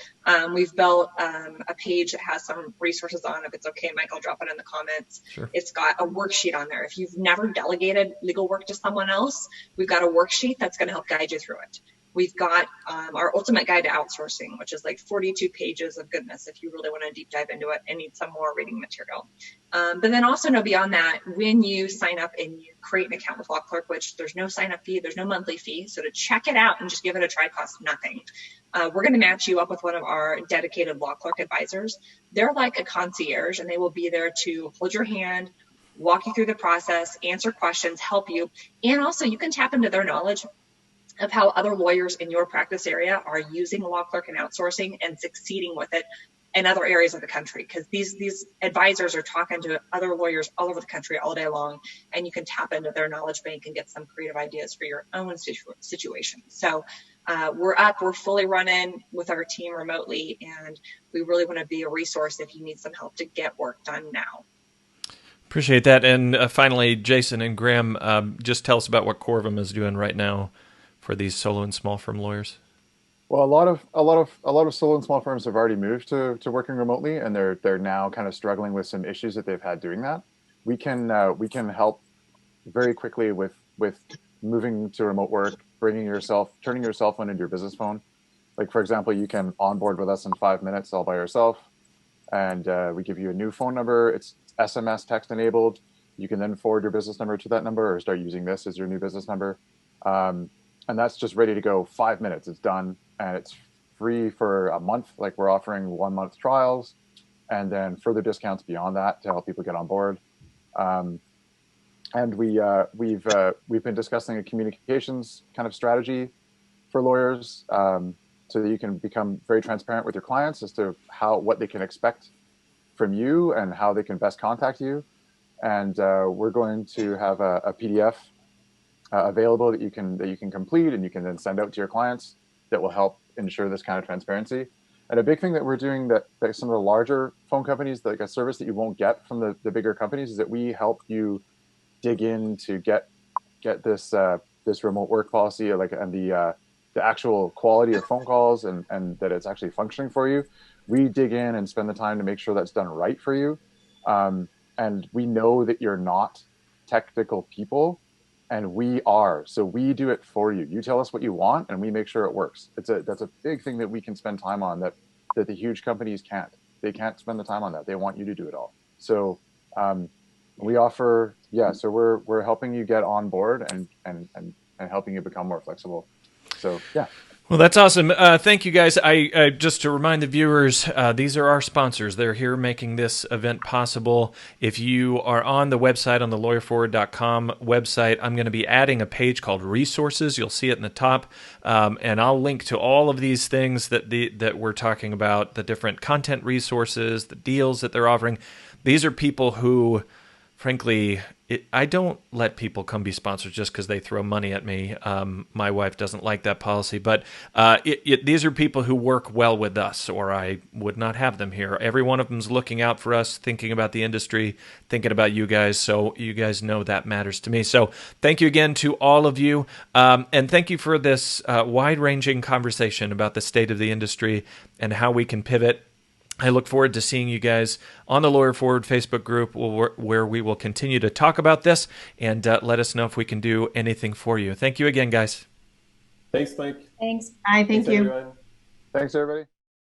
We've built a page that has some resources on. If it's okay, Mike, I'll drop it in the comments. Sure. It's got a worksheet on there. If you've never delegated legal work to someone else, we've got a worksheet that's going to help guide you through it. We've got our ultimate guide to outsourcing, which is like 42 pages of goodness if you really want to deep dive into it and need some more reading material. But then also know beyond that, when you sign up and you create an account with Law Clerk, which there's no sign up fee, there's no monthly fee. So to check it out and just give it a try costs nothing. We're going to match you up with one of our dedicated Law Clerk advisors. They're like a concierge, and they will be there to hold your hand, walk you through the process, answer questions, help you. And also you can tap into their knowledge of how other lawyers in your practice area are using Law Clerk and outsourcing and succeeding with it in other areas of the country. Because these advisors are talking to other lawyers all over the country all day long, and you can tap into their knowledge bank and get some creative ideas for your own situation. So we're fully running with our team remotely, and we really want to be a resource if you need some help to get work done now. Appreciate that. And finally, Jason and Graham, just tell us about what Corvum is doing right now for these solo and small firm lawyers. Well, a lot of solo and small firms have already moved to working remotely, and they're now kind of struggling with some issues that they've had doing that. We can help very quickly with moving to remote work, turning your cell phone into your business phone. Like, for example, you can onboard with us in 5 minutes all by yourself, and we give you a new phone number. It's SMS text enabled. You can then forward your business number to that number or start using this as your new business number. And that's just ready to go. 5 minutes, it's done. And it's free for a month. Like, we're offering 1 month trials and then further discounts beyond that to help people get on board. And we've been discussing a communications kind of strategy for lawyers, so that you can become very transparent with your clients as to what they can expect from you and how they can best contact you. And we're going to have a PDF available that you can complete and you can then send out to your clients that will help ensure this kind of transparency. And a big thing that we're doing that some of the larger phone companies, like a service that you won't get from the bigger companies, is that we help you dig in to get this remote work policy, and the actual quality of phone calls and that it's actually functioning for you. We dig in and spend the time to make sure that's done right for you. And we know that you're not technical people, and we are. So we do it for you. You tell us what you want, and we make sure it works. That's a big thing that we can spend time on that the huge companies can't. They can't spend the time on that. They want you to do it all. So we offer, so we're helping you get on board and helping you become more flexible. So, yeah. Well, that's awesome. Thank you, guys. I just to remind the viewers, these are our sponsors. They're here making this event possible. If you are on the website, on the lawyerforward.com website, I'm going to be adding a page called Resources. You'll see it in the top, and I'll link to all of these things that we're talking about, the different content resources, the deals that they're offering. These are people who, frankly, I don't let people come be sponsors just because they throw money at me. My wife doesn't like that policy, but these are people who work well with us, or I would not have them here. Every one of them's looking out for us, thinking about the industry, thinking about you guys. So you guys know that matters to me. So thank you again to all of you, and thank you for this wide-ranging conversation about the state of the industry and how we can pivot. I look forward to seeing you guys on the Lawyer Forward Facebook group where we will continue to talk about this, and let us know if we can do anything for you. Thank you again, guys. Thanks, Mike. Thanks. Bye. Thank you. Everyone. Thanks, everybody.